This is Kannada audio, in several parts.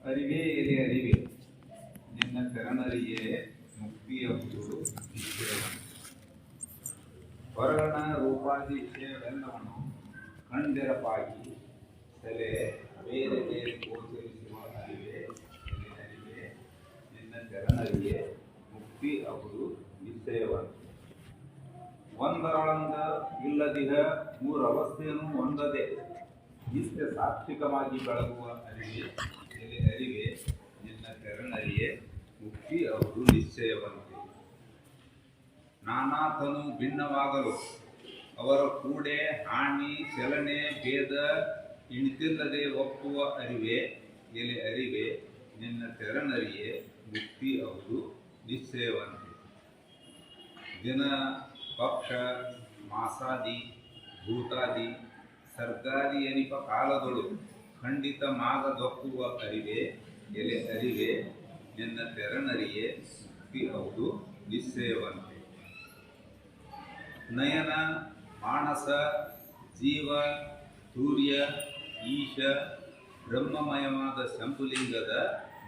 ಅರಿವೇ ಎಲೆ ಅರಿವೆ ನಿನ್ನ ಶರಣರಿಗೆ ಮುಕ್ತಿಯಂಬುದು ವರ್ಣ ರೂಪಾದಿ ವಿಷಯವೆಲ್ಲವನ್ನು ಕಣ್ದೆರಪಾಗಿ ತಲೆ ಬೇರೆ ಬೇರೆ ಗೋಚರಿಸುವ ಅರಿವೆ ಎಲೆ ಅರಿವೆ ನಿನ್ನ ಶರಣರಿಗೆ ಮುಕ್ತಿ ಅವುದು ನಿಶ್ಚಯವಂತ ಒಂದರೊಳಂದ ಇಲ್ಲದಿಹ ಮೂರು ಅವಸ್ಥೆಯನ್ನು ಹೊಂದದೆ ನಿತ್ಯ ಸಾತ್ವಿಕವಾಗಿ ಬೆಳಗುವ ಅರಿವೆ ಎಲೆ ಅರಿವೆ ನಿನ್ನ ಶರಣರಿಗೆ ಮುಕ್ತಿ ಅವರು ನಿಶ್ಚಯವಂತೆ ನಾನಾತನು ಭಿನ್ನವಾಗಲು ಅವರ ಕೂಡೆ ಹಾನಿ ಚಲನೆ ಭೇದ ಇಣಿತಿಲ್ಲದೆ ಒಪ್ಪುವ ಅರಿವೆ ಎಲೆ ಅರಿವೆ ನಿನ್ನ ಶರಣರಿಗೆ ಮುಕ್ತಿ ಅವರು ನಿಶ್ಚಯವಂತೆ ದಿನ ಪಕ್ಷ ಮಾಸಾದಿ ಭೂತಾದಿ ಸರ್ಗಾದಿ ಎನಿಪ ಕಾಲದೊಳು ಖಂಡಿತ ಮಾಗದೊಪ್ಪುವ ಅರಿವೆ ಎಲೆ ಅರಿವೆ ನಿನ್ನ ಶರಣರಿಗೆ ಮುಕ್ತಿ ಹೌದು ನಿಶ್ಚಯವಂತೆ ನಯನ ಮಾನಸ ಜೀವ ಸೂರ್ಯ ಈಶ ಬ್ರಹ್ಮಮಯವಾದ ಶಂಭುಲಿಂಗದ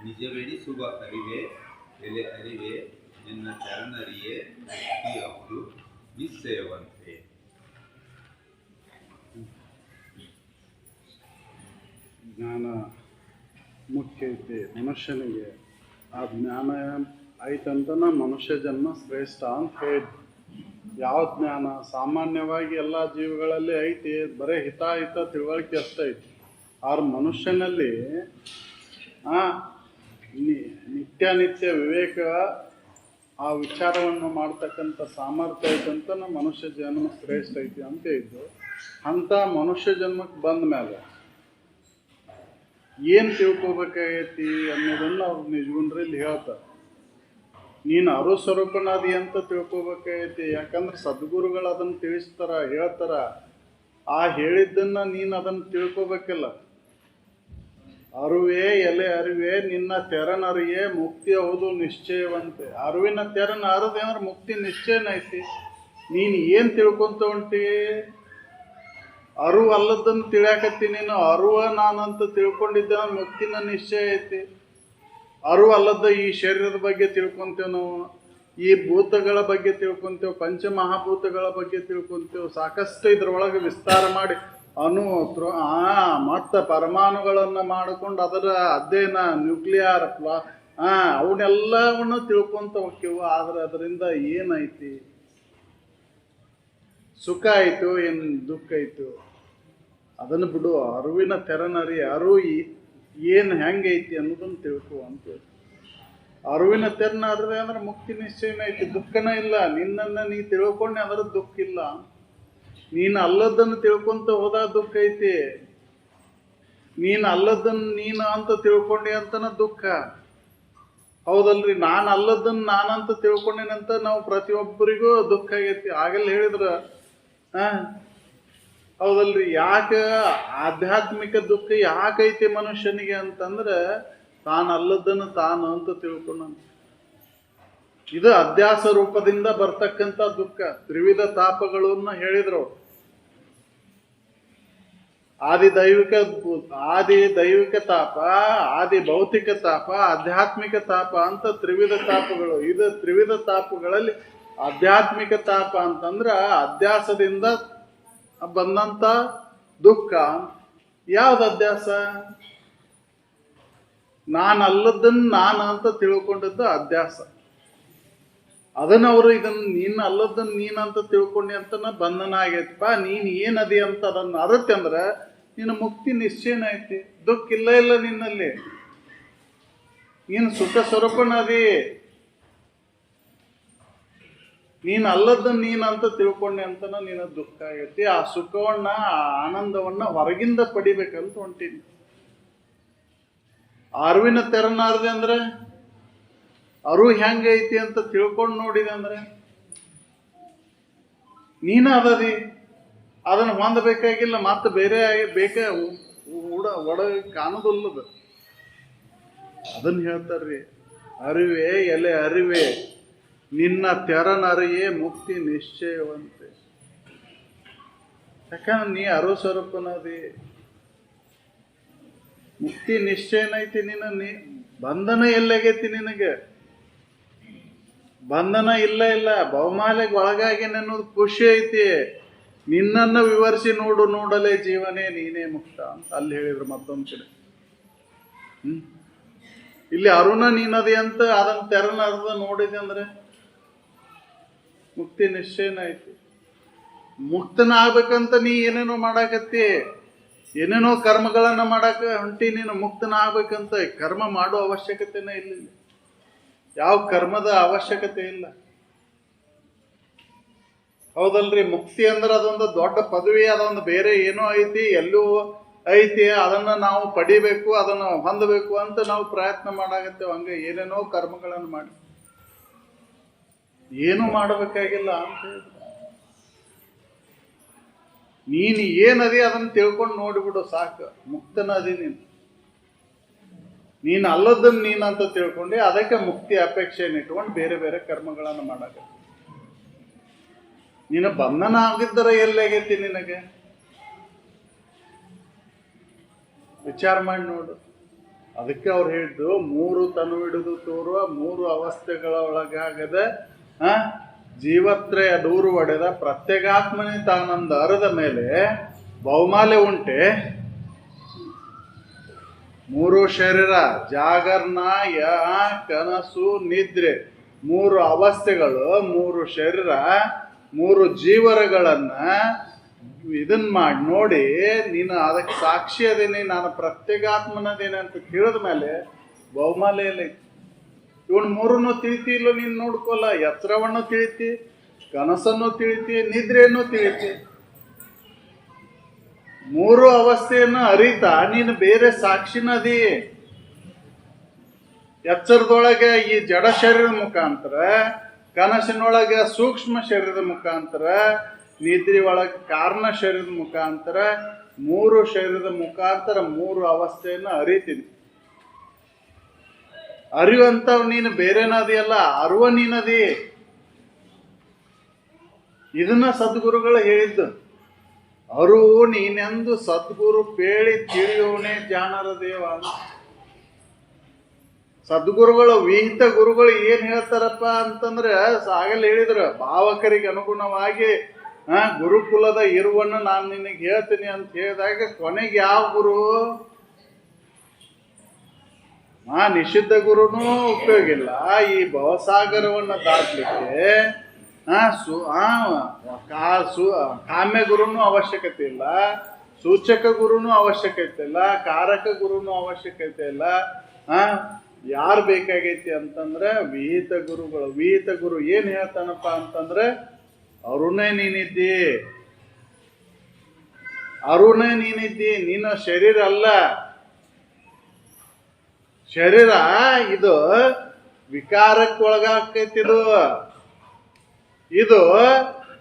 ನಿಜವೆಡಿಸುವ ಅರಿವೆ ಎಲೆ ಅರಿವೆ ನಿನ್ನ ಶರಣರಿಗೆ ಮುಕ್ತಿ ಹೌದು ನಿಶ್ಚಯವಂತೆ ಜ್ಞಾನ ಮುಖ್ಯ ಐತಿ ಮನುಷ್ಯನಿಗೆ. ಆ ಜ್ಞಾನ ಐತಂತನ ಮನುಷ್ಯ ಜನ್ಮ ಶ್ರೇಷ್ಠ ಅಂತ ಹೇಳಿ. ಯಾವ ಜ್ಞಾನ ಸಾಮಾನ್ಯವಾಗಿ ಎಲ್ಲ ಜೀವಿಗಳಲ್ಲಿ ಐತಿ, ಬರೀ ಹಿತಾಹಿತ ತಿಳುವಳಿಕೆ ಅಷ್ಟೇ ಐತಿ. ಆದ್ರೆ ಮನುಷ್ಯನಲ್ಲಿ ನಿತ್ಯ ವಿವೇಕ ಆ ವಿಚಾರವನ್ನು ಮಾಡ್ತಕ್ಕಂಥ ಸಾಮರ್ಥ್ಯ ಐತಂತ ಮನುಷ್ಯ ಜನ್ಮ ಶ್ರೇಷ್ಠ ಐತಿ ಅಂತ ಇದ್ದು, ಅಂಥ ಮನುಷ್ಯ ಜನ್ಮಕ್ಕೆ ಬಂದ ಮೇಲೆ ಏನು ತಿಳ್ಕೊಬೇಕಾಗೈತಿ ಅನ್ನೋದನ್ನು ಅವ್ರು ನಿಜಗುಂಡ್ರಲ್ಲಿ ಹೇಳ್ತಾರೆ. ನೀನು ಅರುಸ್ವರೂಪನಾದಿ ಅಂತ ತಿಳ್ಕೊಬೇಕಾಗೈತಿ. ಯಾಕಂದ್ರೆ ಸದ್ಗುರುಗಳು ಅದನ್ನು ತಿಳಿಸ್ತಾರ, ಹೇಳ್ತಾರ. ಆ ಹೇಳಿದ್ದನ್ನು ನೀನು ಅದನ್ನು ತಿಳ್ಕೊಬೇಕಿಲ್ಲ. ಅರುವೆ ಎಲೆ ಅರಿವೆ ನಿನ್ನ ತೆರನರಿಯೇ ಮುಕ್ತಿ ಹೌದು ನಿಶ್ಚಯವಂತೆ. ಅರಿವಿನ ತೆರನ ಅರದೆ ಅಂದ್ರೆ ಮುಕ್ತಿ ನಿಶ್ಚಯನ ಐತಿ. ನೀನು ಏನು ತಿಳ್ಕೊಂತ ಹೊಂಟಿ? ಅರು ಅಲ್ಲದನ್ನು ತಿಳಿಯಾಕತ್ತಿ. ನೀನು ಅರುವ ನಾನಂತ ತಿಳ್ಕೊಂಡಿದ್ದ ಮುಕ್ತಿನ ನಿಶ್ಚಯ ಐತಿ. ಅರು ಅಲ್ಲದ ಈ ಶರೀರದ ಬಗ್ಗೆ ತಿಳ್ಕೊಂತೇವೆ ನಾವು, ಈ ಭೂತಗಳ ಬಗ್ಗೆ ತಿಳ್ಕೊಂತೇವೆ, ಪಂಚಮಹಾಭೂತಗಳ ಬಗ್ಗೆ ತಿಳ್ಕೊಂತೇವೆ. ಸಾಕಷ್ಟು ಇದ್ರೊಳಗೆ ವಿಸ್ತಾರ ಮಾಡಿ ಮತ್ತು ಪರಮಾಣುಗಳನ್ನು ಮಾಡಿಕೊಂಡು ಅದರ ಅಧ್ಯಯನ ನ್ಯೂಕ್ಲಿಯರ್ ಅವನ್ನೆಲ್ಲವನ್ನು ತಿಳ್ಕೊಂತ ಹೋಗ್ತೇವೆ. ಆದ್ರೆ ಅದರಿಂದ ಏನೈತಿ? ಸುಖ ಆಯಿತು ಏನು ದುಃಖ ಆಯಿತು ಅದನ್ನು ಬಿಡು. ಅರಿವಿನ ತೆರನರಿ ಅರು ಏನು ಹೆಂಗೈತಿ ಅನ್ನೋದನ್ನು ತಿಳ್ಕೊ ಅಂತ. ಅರಿವಿನ ತೆರನ ಅರಿವೆ ಅಂದ್ರೆ ಮುಕ್ತಿ ನಿಶ್ಚಯನ ಐತಿ, ದುಃಖನ ಇಲ್ಲ. ನಿನ್ನನ್ನು ನೀ ತಿಳ್ಕೊಂಡೆ ಅಂದ್ರೆ ದುಃಖ ಇಲ್ಲ. ನೀನು ಅಲ್ಲದನ್ನು ತಿಳ್ಕೊಂತ ಹೋದಾಗ ದುಃಖ ಐತಿ. ನೀನು ಅಲ್ಲದನ್ನು ನೀನು ಅಂತ ತಿಳ್ಕೊಂಡೆ ಅಂತನ ದುಃಖ. ಹೌದಲ್ರಿ? ನಾನು ಅಲ್ಲದನ್ನು ನಾನಂತ ತಿಳ್ಕೊಂಡೇನಂತ ನಾವು ಪ್ರತಿಯೊಬ್ಬರಿಗೂ ದುಃಖ ಆಗೈತಿ. ಆಗಲ್ಲ ಹೇಳಿದ್ರ ಹೌದಲ್ರಿ? ಯಾಕೆ ಆಧ್ಯಾತ್ಮಿಕ ದುಃಖ ಯಾಕೈತಿ ಮನುಷ್ಯನಿಗೆ ಅಂತಂದ್ರೆ ತಾನು ಅಲ್ಲದನ್ನು ತಾನು ಅಂತ ತಿಳ್ಕೊಂಡ. ಇದು ಅಧ್ಯಾಸ ರೂಪದಿಂದ ಬರ್ತಕ್ಕಂಥ ದುಃಖ. ತ್ರಿವಿಧ ತಾಪಗಳನ್ನ ಹೇಳಿದ್ರು. ಆದಿ ದೈವಿಕ ತಾಪ, ಆದಿ ಭೌತಿಕ ತಾಪ, ಆಧ್ಯಾತ್ಮಿಕ ತಾಪ ಅಂತ ತ್ರಿವಿಧ ತಾಪಗಳು. ಇದು ತ್ರಿವಿಧ ತಾಪಗಳಲ್ಲಿ ಆಧ್ಯಾತ್ಮಿಕ ತಾಪ ಅಂತಂದ್ರೆ ಅಧ್ಯಾಸದಿಂದ ಬಂದಂತ ದುಃಖ. ಯಾವ್ದು ಅಧ್ಯಾಸ? ನಾನು ಅಲ್ಲದನ್ನು ನಾನು ಅಂತ ತಿಳ್ಕೊಂಡದ್ದು ಅಧ್ಯಾಸ. ಅದನ್ನ ಅವರು ಇದನ್ನು ನೀನು ಅಲ್ಲದನ್ನು ನೀನಂತ ತಿಳ್ಕೊಂಡಿ ಅಂತನ ಬಂಧನ ಆಗೈತಿಪ್ಪ. ನೀನು ಏನದಿ ಅಂತ ಅದನ್ನು ಅರತ್ತೆ ಅಂದ್ರೆ ನಿನ್ನ ಮುಕ್ತಿ ನಿಶ್ಚಯನ ಐತಿ. ದುಃಖ ಇಲ್ಲ ನಿನ್ನಲ್ಲಿ. ನೀನು ಸುಖ ಸ್ವರೂಪನದಿ. ನೀನು ಅಲ್ಲದನ್ನು ನೀನಂತ ತಿಳ್ಕೊಂಡೆ ಅಂತನ ನಿನ್ನ ದುಃಖ ಆಗೈತಿ. ಆ ಸುಖವನ್ನ ಆ ಆನಂದವನ್ನ ಹೊರಗಿಂದ ಪಡಿಬೇಕಂತ ಹೊಂಟೀನಿ. ಅರಿವಿನ ತೆರನಾರದೆ ಅಂದ್ರೆ ಅರು ಹೆಂಗೈತಿ ಅಂತ ತಿಳ್ಕೊಂಡು ನೋಡಿದೆ ಅಂದ್ರೆ ನೀನ ಅದದಿ. ಅದನ್ನು ಹೊಂದಬೇಕಾಗಿಲ್ಲ. ಮತ್ತೆ ಬೇರೆ ಬೇಕೇ ಒಡಗೆ ಕಾಣೋದಿಲ್ಲದ. ಅದನ್ನ ಹೇಳ್ತಾರ್ರಿ. ಅರಿವೆ ಎಲೆ ಅರಿವೆ ನಿನ್ನ ತೆರನರಿಯೇ ಮುಕ್ತಿ ನಿಶ್ಚಯವಂತೆ. ಯಾಕಂದ್ರೆ ನೀ ಅರು ಸ್ವರೂಪನದಿ. ಮುಕ್ತಿ ನಿಶ್ಚಯನೈತಿ. ಬಂಧನ ಎಲ್ಲಾಗೈತಿ ನಿನಗೆ? ಬಂಧನ ಇಲ್ಲ. ಬಹುಮಾಲೆಗೆ ಒಳಗಾಗೇನೆ ಅನ್ನೋದು ಖುಷಿ ಐತಿ. ನಿನ್ನನ್ನು ವಿವರಿಸಿ ನೋಡಲೇ ಜೀವನೇ ನೀನೇ ಮುಕ್ತ ಅಂತ ಅಲ್ಲಿ ಹೇಳಿದ್ರು ಮತ್ತೊಂದು ಕಡೆ. ಇಲ್ಲಿ ಅರುಣ ನೀನದಿ ಅಂತ ಅದನ್ನ ತೆರನ ಅರ್ಧ ನೋಡಿದೆ ಅಂದ್ರೆ ಮುಕ್ತಿ ನಿಶ್ಚಯನ ಐತಿ. ಮುಕ್ತನ ಆಗ್ಬೇಕಂತ ನೀ ಏನೇನೋ ಮಾಡಾಕತ್ತಿ, ಏನೇನೋ ಕರ್ಮಗಳನ್ನ ಮಾಡಾಕ ಹೊಂಟಿ. ನೀನು ಮುಕ್ತನ ಆಗ್ಬೇಕಂತ ಕರ್ಮ ಮಾಡೋ ಅವಶ್ಯಕತೆನೇ ಇಲ್ಲ. ಯಾವ ಕರ್ಮದ ಅವಶ್ಯಕತೆ ಇಲ್ಲ. ಹೌದಲ್ರಿ? ಮುಕ್ತಿ ಅಂದ್ರೆ ಅದೊಂದು ದೊಡ್ಡ ಪದವಿ, ಅದೊಂದು ಬೇರೆ ಏನೋ ಐತಿ, ಎಲ್ಲೂ ಐತಿ, ಅದನ್ನ ನಾವು ಪಡಿಬೇಕು, ಅದನ್ನು ಹೊಂದಬೇಕು ಅಂತ ನಾವು ಪ್ರಯತ್ನ ಮಾಡಾಕತ್ತೇವೆ. ಹಂಗೆ ಏನೇನೋ ಕರ್ಮಗಳನ್ನು ಮಾಡಿ ಏನು ಮಾಡಬೇಕಾಗಿಲ್ಲ ಅಂತ ಹೇಳಿದ್ರು. ನೀನು ಏನದಿ ಅದನ್ನ ತಿಳ್ಕೊಂಡು ನೋಡಿಬಿಡು ಸಾಕು. ಮುಕ್ತನದಿ ನೀನು ಅಲ್ಲದನ್ನ ನೀನಂತ ತಿಳ್ಕೊಂಡೆ, ಅದಕ್ಕೆ ಮುಕ್ತಿ ಅಪೇಕ್ಷೆಯನ್ನು ಇಟ್ಕೊಂಡು ಬೇರೆ ಬೇರೆ ಕರ್ಮಗಳನ್ನು ಮಾಡಾಕ. ನೀನು ಬಂಧನ ಆಗಿದ್ದರ ಎಲ್ಲಾಗೈತಿ ನಿನಗೆ? ವಿಚಾರ ಮಾಡಿ ನೋಡು. ಅದಕ್ಕೆ ಅವ್ರು ಹೇಳಿದ್ದು, 3 ತನು ಹಿಡಿದು ತೋರುವ 3 ಅವಸ್ಥೆಗಳ ಒಳಗಾಗದ ಜೀವತ್ರಯ ದೂರು ಒಡೆದ ಪ್ರತ್ಯೇಗಾತ್ಮನೇ ತಾನಂದ ಅರದ ಮೇಲೆ ಬಹುಮಾಲೆ ಉಂಟೆ. 3 ಶರೀರ, ಜಾಗರಣ, ಕನಸು, ನಿದ್ರೆ, 3 ಅವಸ್ಥೆಗಳು, 3 ಶರೀರ, 3 ಜೀವರಗಳನ್ನ ಇದನ್ ಮಾಡಿ ನೋಡಿ, ನೀನು ಅದಕ್ಕೆ ಸಾಕ್ಷಿ ಅದೇನೆ, ನಾನು ಪ್ರತ್ಯೇಗಾತ್ಮನದೇನೆ ಅಂತ ತಿಳಿದ ಮೇಲೆ ಬಹುಮಾಲೆಯಲ್ಲಿ ಇವನ್ 3 ತಿಳಿತಿ ಇಲ್ಲೋ ನೀನು ನೋಡ್ಕೋಲ್ಲ. ಎತ್ತರವನ್ನು ತಿಳಿತಿ, ಕನಸನ್ನು ತಿಳಿತಿ, ನಿದ್ರೆಯನ್ನು ತಿಳಿತಿ. 3 ಅವಸ್ಥೆಯನ್ನು ಅರಿತಾ ನೀನು ಬೇರೆ ಸಾಕ್ಷಿನದಿ. ಎಚ್ಚರದೊಳಗೆ ಈ ಜಡ ಶರೀರದ ಮುಖಾಂತರ, ಕನಸಿನೊಳಗೆ ಸೂಕ್ಷ್ಮ ಶರೀರದ ಮುಖಾಂತರ, ನಿದ್ರೆ ಒಳಗೆ ಕಾರಣ ಶರೀರದ ಮುಖಾಂತರ, 3 ಶರೀರದ ಮುಖಾಂತರ 3 ಅವಸ್ಥೆಯನ್ನು ಅರಿತೀನಿ. ಅರಿವಂತವ್ ನೀನು ಬೇರೆನದಿಯಲ್ಲ, ಅರುವ ನೀನದಿ. ಇದನ್ನ ಸದ್ಗುರುಗಳು ಹೇಳಿದ್ದು. ಅರುವು ನೀನೆಂದು ಸದ್ಗುರು ಪೇಳಿ ತಿಳಿಯೋಣೆ ಜಾಣರ ದೇವ. ಸದ್ಗುರುಗಳು, ವಿಹಿತ ಗುರುಗಳು ಏನ್ ಹೇಳ್ತಾರಪ್ಪ ಅಂತಂದ್ರೆ, ಆಗಲೇ ಹೇಳಿದ್ರು, ಭಾವಕರಿಗೆ ಅನುಗುಣವಾಗಿ ಗುರುಕುಲದ ಇರುವನ್ನು ನಾನು ನಿನಗೆ ಹೇಳ್ತೀನಿ ಅಂತ ಹೇಳಿದಾಗ ಕೊನೆಗೆ ಯಾವ ಗುರು? ನಿಷಿದ್ಧ ಗುರುನೂ ಉಪಯೋಗ ಇಲ್ಲ. ಈ ಭವಸಾಗರವನ್ನು ದಾಟಲಿಕ್ಕೆ ಕಾಮ್ಯ ಗುರುನೂ ಅವಶ್ಯಕತೆ ಇಲ್ಲ, ಸೂಚಕ ಗುರುನೂ ಅವಶ್ಯಕತೆ ಇಲ್ಲ, ಕಾರಕ ಗುರುನೂ ಅವಶ್ಯಕತೆ ಇಲ್ಲ. ಯಾರು ಬೇಕಾಗೈತಿ ಅಂತಂದ್ರೆ ವಿಹಿತ ಗುರುಗಳು. ವಿಹಿತ ಗುರು ಏನ್ ಹೇಳ್ತಾನಪ್ಪ ಅಂತಂದ್ರೆ, ಅರುಣೇ ನೀನಿದ್ದಿ, ಅರುಣೇ ನೀನಿದ್ದಿ, ನೀನು ಶರೀರ ಅಲ್ಲ. ಶರೀರ ಇದು ವಿಕಾರಕ್ಕೆ ಒಳಗಾಕೈತಿದು. ಇದು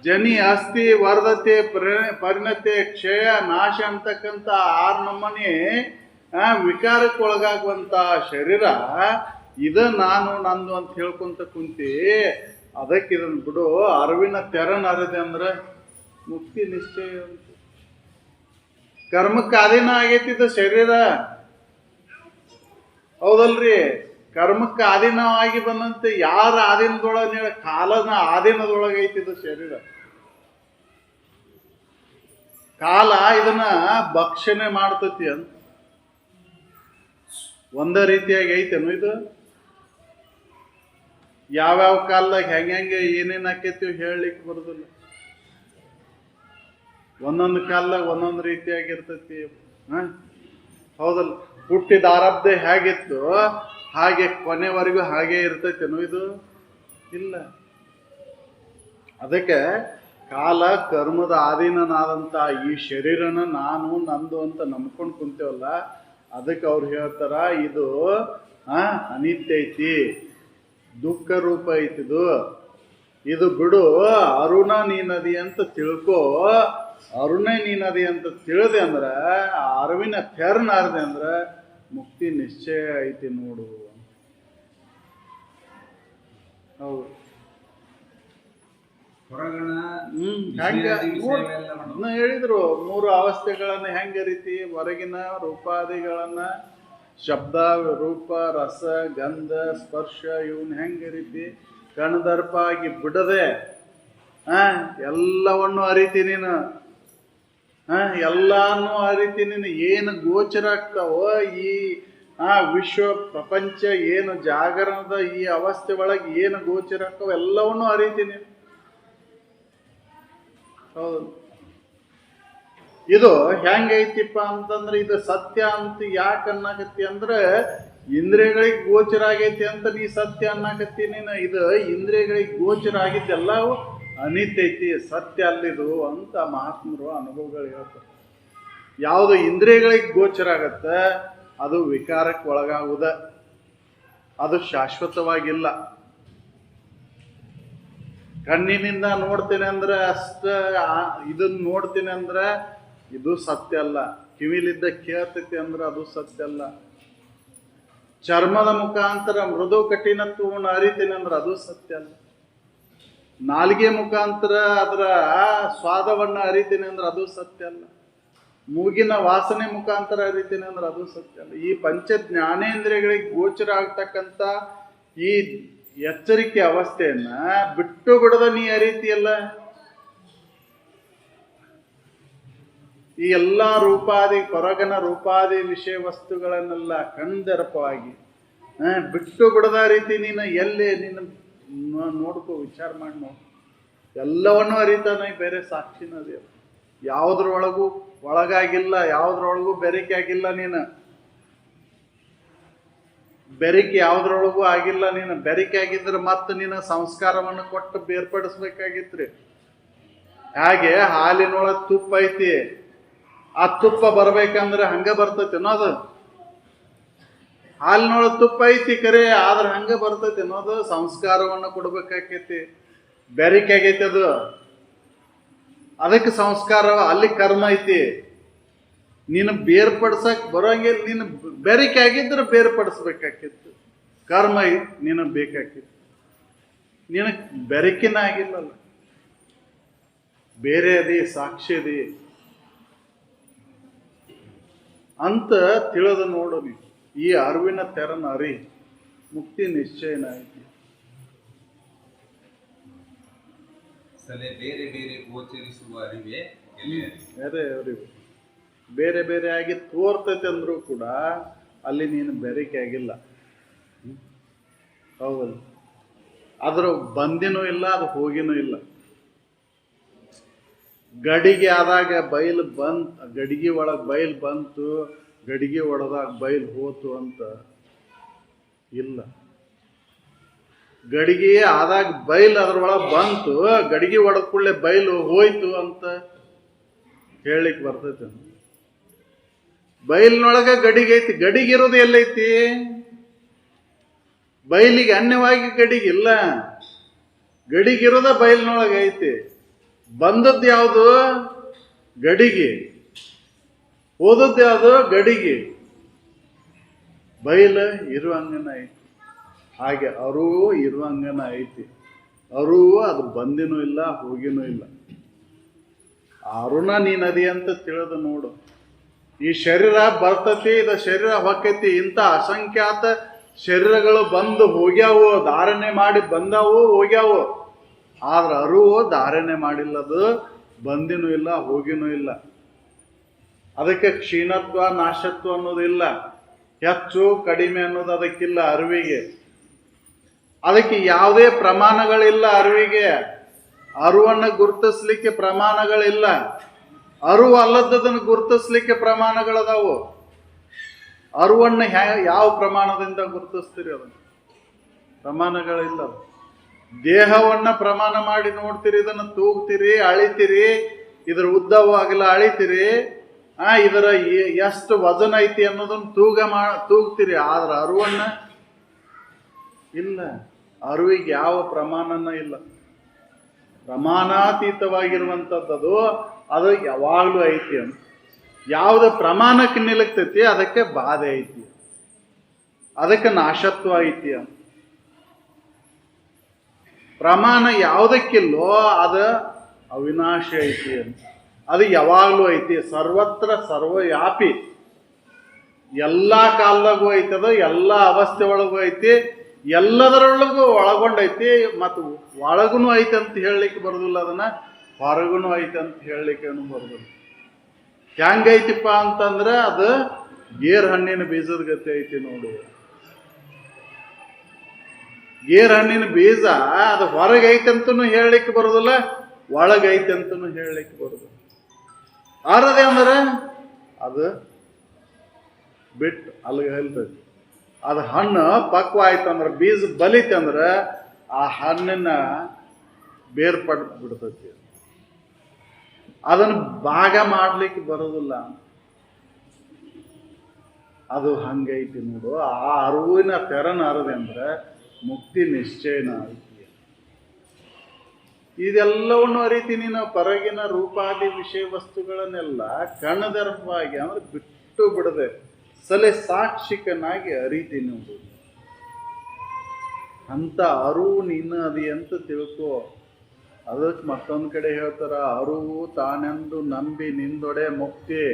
ಜನಿ, ಅಸ್ಥಿ, ವರ್ಧತೆ, ಪರಿಣತೆ, ಕ್ಷಯ, ನಾಶ ಅಂತಕ್ಕಂಥ 6 ನಮೂನಿ ವಿಕಾರಕ್ಕೆ ಒಳಗಾಗುವಂತ ಶರೀರ. ಇದು ನಾನು ನಂದು ಅಂತ ಹೇಳ್ಕೊಂತ ಕುಂತಿ. ಅದಕ್ಕೆ ಇದನ್ನ ಬಿಡು. ಅರಿವಿನ ತೆರನ ಅರಿದೆ ಅಂದ್ರೆ ಮುಕ್ತಿ ನಿಶ್ಚಯ ಅಂತ. ಕರ್ಮಕ್ಕೆ ಅಧೀನ ಆಗೈತಿದ ಶರೀರ, ಹೌದಲ್ರಿ? ಕರ್ಮಕ್ಕೆ ಅಧೀನವಾಗಿ ಬಂದಂತೆ ಯಾರ ಆಧೀನದೊಳಗೆ? ಕಾಲನ ಆಧೀನದೊಳಗೆ ಐತಿದ ಶರೀರ. ಕಾಲ ಇದನ್ನ ಭಕ್ಷಣೆ ಮಾಡ್ತತಿ ಅಂತ ಒಂದ ರೀತಿಯಾಗಿ ಐತೇನು ಇದು? ಯಾವ್ಯಾವ ಕಾಲದಾಗ ಹೆಂಗೆ ಏನೇನು ಆಕೈತಿವಿ ಹೇಳಲಿಕ್ಕೆ ಬರೋದಿಲ್ಲ. ಒಂದೊಂದು ಕಾಲದಾಗ ಒಂದೊಂದು ರೀತಿಯಾಗಿರ್ತೈತಿ. ಹೌದಲ್ಲ? ಹುಟ್ಟಿದ ಆರಬ್ಧೆ ಹೇಗಿತ್ತು ಹಾಗೆ ಕೊನೆವರೆಗೂ ಹಾಗೆ ಇರ್ತೈತೇನು ಇದು? ಇಲ್ಲ. ಅದಕ್ಕೆ ಕಾಲ ಕರ್ಮದ ಅಧೀನನಾದಂಥ ಈ ಶರೀರನ ನಾನು ನಂದು ಅಂತ ನಂಬ್ಕೊಂಡು ಕುಂತೇವಲ್ಲ, ಅದಕ್ಕೆ ಅವ್ರು ಹೇಳ್ತಾರ ಇದು ಅನಿತ್ಯ ಐತಿ, ದುಃಖ ರೂಪ ಐತಿದು. ಇದು ಬಿಡು, ಅರುಣ ನೀನದಿ ಅಂತ ತಿಳ್ಕೋ. ಅರುಣೇ ನೀನದಿ ಅಂತ ತಿಳಿದೆ ಅಂದ್ರೆ, ಆ ಅರಿವಿನ ತೆರನ ಅರ್ದೆ ಅಂದ್ರೆ ಮುಕ್ತಿ ನಿಶ್ಚಯ ಐತಿ ನೋಡು. ಹೌದು. ಹೊರಗಣ ಹೆಂಗ ವಿಷಯವೆಲ್ಲ ಮಾಡು. ಹೇಳಿದ್ರು 3 ಅವಸ್ಥೆಗಳನ್ನ ಹೆಂಗ ರೀತಿ ಹೊರಗಿನ ರೂಪಾದಿಗಳನ್ನ ಶಬ್ದ ರೂಪ ರಸ ಗಂಧ ಸ್ಪರ್ಶ ಇವನ್ ಹೆಂಗ ರೀತಿ ಕಣದರ್ಪ ಆಗಿ ಬಿಡದೆ ಎಲ್ಲವನ್ನು ಅರಿತಿ ನೀನು ಎಲ್ಲಾನು ಅರಿತಿ ನೀನು ಏನು ಗೋಚರ ಆಗ್ತಾವೋ ಈ ವಿಶ್ವ ಪ್ರಪಂಚ ಏನು ಜಾಗರಣದ ಈ ಅವಸ್ಥೆ ಒಳಗೆ ಏನು ಗೋಚರ ಆಗ್ತಾವ ಎಲ್ಲವನ್ನು ಅರಿತಿ ನೀನು. ಹೌದು, ಇದು ಹೆಂಗೈತಿಪ್ಪ ಅಂತಂದ್ರೆ ಇದು ಸತ್ಯ ಅಂತ ಯಾಕೆ ಅನ್ನಕತ್ತಿ ಅಂದ್ರೆ ಇಂದ್ರಿಯಗಳಿಗೆ ಗೋಚರ ಆಗೈತಿ ಅಂತ ನೀ ಸತ್ಯ ಅನ್ನಕತ್ತಿ ನೀನು. ಇದು ಇಂದ್ರಿಯಗಳಿಗೆ ಗೋಚರ ಆಗಿದ್ದೆಲ್ಲವೂ ಅನಿತೈತಿ, ಸತ್ಯ ಅಲ್ಲಿದು ಅಂತ ಮಹಾತ್ಮರು ಅನುಭವಗಳು ಹೇಳ್ತಾರೆ. ಯಾವುದು ಇಂದ್ರಿಯಗಳಿಗೆ ಗೋಚರ ಆಗತ್ತೆ ಅದು ವಿಕಾರಕ್ಕೆ ಒಳಗಾಗುವುದ, ಅದು ಶಾಶ್ವತವಾಗಿಲ್ಲ. ಕಣ್ಣಿನಿಂದ ನೋಡ್ತೇನೆ ಅಂದ್ರೆ ಅಷ್ಟ ಇದನ್ನ ನೋಡ್ತೀನಿ ಅಂದ್ರೆ ಇದು ಸತ್ಯ ಅಲ್ಲ. ಕಿವಿಲಿದ್ದ ಕೇಳ್ತೈತಿ ಅಂದ್ರೆ ಅದು ಸತ್ಯ ಅಲ್ಲ. ಚರ್ಮದ ಮುಖಾಂತರ ಮೃದು ಕಠಿಣತ್ವವನ್ನು ಅರಿತೀನಿ ಅಂದ್ರೆ ಅದು ಸತ್ಯ ಅಲ್ಲ. ನಾಲಿಗೆ ಮುಖಾಂತರ ಅದರ ಸ್ವಾದವನ್ನ ಅರಿತೀನಿ ಅಂದ್ರೆ ಅದು ಸತ್ಯ ಅಲ್ಲ. ಮೂಗಿನ ವಾಸನೆ ಮುಖಾಂತರ ಅರಿತೀನಿ ಅಂದ್ರೆ ಅದು ಸತ್ಯ ಅಲ್ಲ. ಈ ಪಂಚ ಜ್ಞಾನೇಂದ್ರಿಯಗಳಿಗೆ ಗೋಚರ ಆಗ್ತಕ್ಕಂಥ ಈ ಎಚ್ಚರಿಕೆ ಅವಸ್ಥೆಯನ್ನ ಬಿಟ್ಟು ಬಿಡದ ನೀ ಅರಿತಿಯಲ್ಲ. ಈ ಎಲ್ಲ ರೂಪಾದಿ ಹೊರಗನ ರೂಪಾದಿ ವಿಷಯ ವಸ್ತುಗಳನ್ನೆಲ್ಲ ಕಣ್ದರ್ಪವಾಗಿ ಬಿಟ್ಟು ಬಿಡದ ರೀತಿ ನೀನು ಎಲ್ಲೇ ನೀನು ನೋಡ್ಕೋ, ವಿಚಾರ ಮಾಡಿ ನೋಡು. ಎಲ್ಲವನ್ನೂ ಅರಿತಾನೆ ಬೇರೆ ಸಾಕ್ಷಿನದೇ. ಯಾವುದ್ರೊಳಗೂ ಒಳಗಾಗಿಲ್ಲ, ಯಾವುದ್ರೊಳಗೂ ಬೆರಿಕೆ ಆಗಿಲ್ಲ. ನೀನು ಬೆರಿಕೆ ಯಾವುದ್ರೊಳಗೂ ಆಗಿಲ್ಲ. ನೀನು ಬೆರಿಕೆ ಆಗಿದ್ರೆ ಮತ್ತೆ ನೀನು ಸಂಸ್ಕಾರವನ್ನು ಕೊಟ್ಟು ಬೇರ್ಪಡಿಸ್ಬೇಕಾಗಿತ್ರಿ. ಹಾಗೆ ಹಾಲಿನೊಳಗೆ ತುಪ್ಪ ಐತಿ, ಆ ತುಪ್ಪ ಬರ್ಬೇಕಂದ್ರೆ ಹಂಗ ಬರ್ತೈತಿ ಅನ್ನೋದು. ಹಾಲಿನೊಳಗೆ ತುಪ್ಪ ಐತಿ ಕರೆ ಆದ್ರೆ ಹಂಗ ಬರ್ತೈತಿ ಅನ್ನೋದು. ಸಂಸ್ಕಾರವನ್ನು ಕೊಡ್ಬೇಕಾಕೈತಿ, ಬೆರಿಕೆ ಆಗೈತಿ ಅದು. ಅದಕ್ಕೆ ಸಂಸ್ಕಾರ, ಅಲ್ಲಿ ಕರ್ಮ ಐತಿ. ನೀನು ಬೇರ್ಪಡಿಸಕ್ ಬರೋಂಗಿಲ್ಲ. ನೀನು ಬೆರಿಕೆ ಆಗಿದ್ರೆ ಬೇರ್ಪಡಿಸ್ಬೇಕಾಕಿತ್ತು, ಕರ್ಮ ನೀನು ಬೇಕಾಕಿತ್ತು. ನೀನು ಬೆರಿಕೆನ ಆಗಿಲ್ಲಲ್ಲ, ಬೇರೆ ಅದಿ, ಸಾಕ್ಷಿ ಅದಿ ಅಂತ ತಿಳಿದು ನೋಡು. ನೀ ಈ ಅರಿವಿನ ತೆರನ ಅರಿ, ಮುಕ್ತಿ ನಿಶ್ಚಯನ ಐತಿ. ಬೇರೆ ಬೇರೆ ಗೋಚರಿಸುವ ಅರಿವೇ ಬೇರೆ ಅರಿವು ಬೇರೆ ಬೇರೆ ಆಗಿ ತೋರ್ತೈತೆ ಅಂದ್ರೂ ಕೂಡ ಅಲ್ಲಿ ನೀನು ಬೆರಿಕೆ ಆಗಿಲ್ಲ. ಹೌದಲ್ಲ, ಅದ್ರ ಬಂದಿನೂ ಇಲ್ಲ, ಅದು ಹೋಗಿನೂ ಇಲ್ಲ. ಗಡಿಗೆ ಆದಾಗ ಬಯಲು ಗಡಿಗೆ ಒಳಗೆ ಬಯಲು ಬಂತು, ಗಡಿಗೆ ಒಳದಾಗ ಬಯಲು ಹೋತು ಅಂತ ಇಲ್ಲ. ಗಡಿಗೆ ಆದಾಗ ಬಯಲು ಅದ್ರೊಳಗೆ ಬಂತು, ಗಡಿಗೆ ಒಳಗ ಕೂಡಲೇ ಬಯಲು ಹೋಯ್ತು ಅಂತ ಹೇಳಲಿಕ್ಕೆ ಬರ್ತೈತೆ. ಬಯಲಿನೊಳಗ ಗಡಿಗೆ ಐತಿ, ಗಡಿಗಿರೋದು ಎಲ್ಲೈತಿ? ಬಯಲಿಗೆ ಅನ್ಯವಾಗಿ ಗಡಿಗಿಲ್ಲ, ಗಡಿಗಿರೋದ ಬಯಲಿನೊಳಗೆ ಐತಿ. ಬಂದದ್ದು ಯಾವುದು? ಗಡಿಗೆ. ಹೋದದ್ದು ಯಾವುದು? ಗಡಿಗೆ. ಬಯಲು ಇರುವಂಗನ ಐತಿ, ಹಾಗೆ ಅರಿವು ಇರುವಂಗನ ಐತಿ. ಅರಿವು ಅದು ಬಂದಿನೂ ಇಲ್ಲ, ಹೋಗಿನೂ ಇಲ್ಲ. ಅರುಣ ನೀನದಿ ಅಂತ ತಿಳಿದು ನೋಡು. ಈ ಶರೀರ ಬರ್ತತಿ, ಇದು ಶರೀರ ಹೊಕ್ಕೈತಿ. ಇಂಥ ಅಸಂಖ್ಯಾತ ಶರೀರಗಳು ಬಂದು ಹೋಗ್ಯಾವು, ಧಾರಣೆ ಮಾಡಿ ಬಂದಾವು, ಹೋಗ್ಯಾವು. ಆದ್ರೆ ಅರಿವು ಧಾರಣೆ ಮಾಡಿಲ್ಲದು, ಬಂದಿನೂ ಇಲ್ಲ, ಹೋಗಿನೂ ಇಲ್ಲ. ಅದಕ್ಕೆ ಕ್ಷೀಣತ್ವ ನಾಶತ್ವ ಅನ್ನೋದಿಲ್ಲ, ಹೆಚ್ಚು ಕಡಿಮೆ ಅನ್ನೋದು ಅದಕ್ಕಿಲ್ಲ ಅರಿವಿಗೆ. ಅದಕ್ಕೆ ಯಾವುದೇ ಪ್ರಮಾಣಗಳಿಲ್ಲ ಅರಿವಿಗೆ. ಅರಿವನ್ನು ಗುರುತಿಸ್ಲಿಕ್ಕೆ ಪ್ರಮಾಣಗಳಿಲ್ಲ. ಅರಿವು ಅಲ್ಲದನ್ನು ಗುರುತಿಸ್ಲಿಕ್ಕೆ ಪ್ರಮಾಣಗಳದಾವು. ಅರಿವನ್ನು ಯಾವ ಪ್ರಮಾಣದಿಂದ ಗುರುತಿಸ್ತೀರಿ? ಅದನ್ನು ಪ್ರಮಾಣಗಳಿಲ್ಲ. ದೇಹವನ್ನ ಪ್ರಮಾಣ ಮಾಡಿ ನೋಡ್ತೀರಿ, ಇದನ್ನು ತೂಗ್ತೀರಿ, ಅಳಿತೀರಿ, ಇದರ ಉದ್ದವು ಅಗಲ ಅಳಿತೀರಿ, ಇದರ ಎಷ್ಟು ವಜನ ಐತಿ ಅನ್ನೋದನ್ನು ತೂಗ್ತೀರಿ. ಆದ್ರೆ ಅರಿವನ್ನ ಇಲ್ಲ. ಅರಿವಿಗೆ ಯಾವ ಪ್ರಮಾಣನ ಇಲ್ಲ. ಪ್ರಮಾಣಾತೀತವಾಗಿರುವಂಥದ್ದು ಅದು ಯಾವಾಗಲೂ ಐತಿ ಅಂತ. ಯಾವ್ದು ಪ್ರಮಾಣಕ್ಕೆ ನಿಲುಕ್ತೈತಿ ಅದಕ್ಕೆ ಬಾಧೆ ಐತಿ, ಅದಕ್ಕೆ ನಾಶತ್ವ ಐತಿ ಅಂತ. ಪ್ರಮಾಣ ಯಾವುದಕ್ಕಿಲ್ಲೋ ಅದು ಅವಿನಾಶಿ ಐತಿ ಅಂತ. ಅದು ಯಾವಾಗಲೂ ಐತಿ, ಸರ್ವತ್ರ ಸರ್ವವ್ಯಾಪಿ, ಎಲ್ಲ ಕಾಲದಾಗೂ ಐತದ, ಎಲ್ಲ ಅವಸ್ಥೆ ಒಳಗೂ ಐತಿ, ಎಲ್ಲದರೊಳಗೂ ಒಳಗೊಂಡೈತಿ. ಮತ್ತು ಒಳಗೂ ಐತಿ ಅಂತ ಹೇಳಲಿಕ್ಕೆ ಬರೋದಿಲ್ಲ, ಅದನ್ನ ಹೊರಗೂ ಐತಿ ಅಂತ ಹೇಳಲಿಕ್ಕೆ ಬರೋದಿಲ್ಲ. ಹೆಂಗೈತಿಪ್ಪ ಅಂತಂದ್ರೆ ಅದು ಗೇರ್ ಹಣ್ಣಿನ ಬೀಜದ ಗತಿ ಐತಿ ನೋಡು. ಗೇರ್ ಹಣ್ಣಿನ ಬೀಜ ಅದು ಹೊರಗೈತಂತನೂ ಹೇಳಲಿಕ್ಕೆ ಬರೋದಿಲ್ಲ, ಒಳಗೈತಂತನೂ ಹೇಳಲಿಕ್ಕೆ ಬರೋದಿಲ್ಲ. ಆರದೆ ಅಂದ್ರೆ ಅದು ಬಿಟ್ಟು ಅಲ್ಲಿಗೆ ಹೇಳ್ತೈತಿ. ಅದು ಹಣ್ಣು ಪಕ್ವ ಆಯ್ತಂದ್ರೆ, ಬೀಜ ಬಲಿತಂದ್ರೆ ಆ ಹಣ್ಣನ್ನ ಬೇರ್ಪಟ್ಟು ಬಿಡ್ತೈತಿ. ಅದನ್ನು ಭಾಗ ಮಾಡ್ಲಿಕ್ಕೆ ಬರೋದಿಲ್ಲ. ಅದು ಹಂಗೈತಿ ನೋಡು. ಆ ಅರಿವಿನ ತೆರನ ಅರದೆ ಅಂದ್ರೆ ಮುಕ್ತಿ ನಿಶ್ಚಯನ ಐತಿ. ಇದೆಲ್ಲವನ್ನು ಅರಿತೀನಿ ನಾವು. ಹೊರಗಿನ ರೂಪಾದಿ ವಿಷಯ ವಸ್ತುಗಳನ್ನೆಲ್ಲ ಕಣ್ಣದರ್ಪವಾಗಿ ಅಂದ್ರೆ ಬಿಟ್ಟು ಬಿಡದೆ ಸಲೆ ಸಾಕ್ಷಿಕನಾಗಿ ಅರಿತೀನಿ ನೋಡು. ಅಂತ ಅರಿವು ನೀನು ಅದಿ ಅಂತ ತಿಳ್ಕೊ. ಅದಕ್ಕೆ ಮತ್ತೊಂದು ಕಡೆ ಹೇಳ್ತಾರ, ಅರಿವು ತಾನೆಂದು ನಂಬಿ ನಿಂದೊಡೆ ಮುಕ್ತಿ,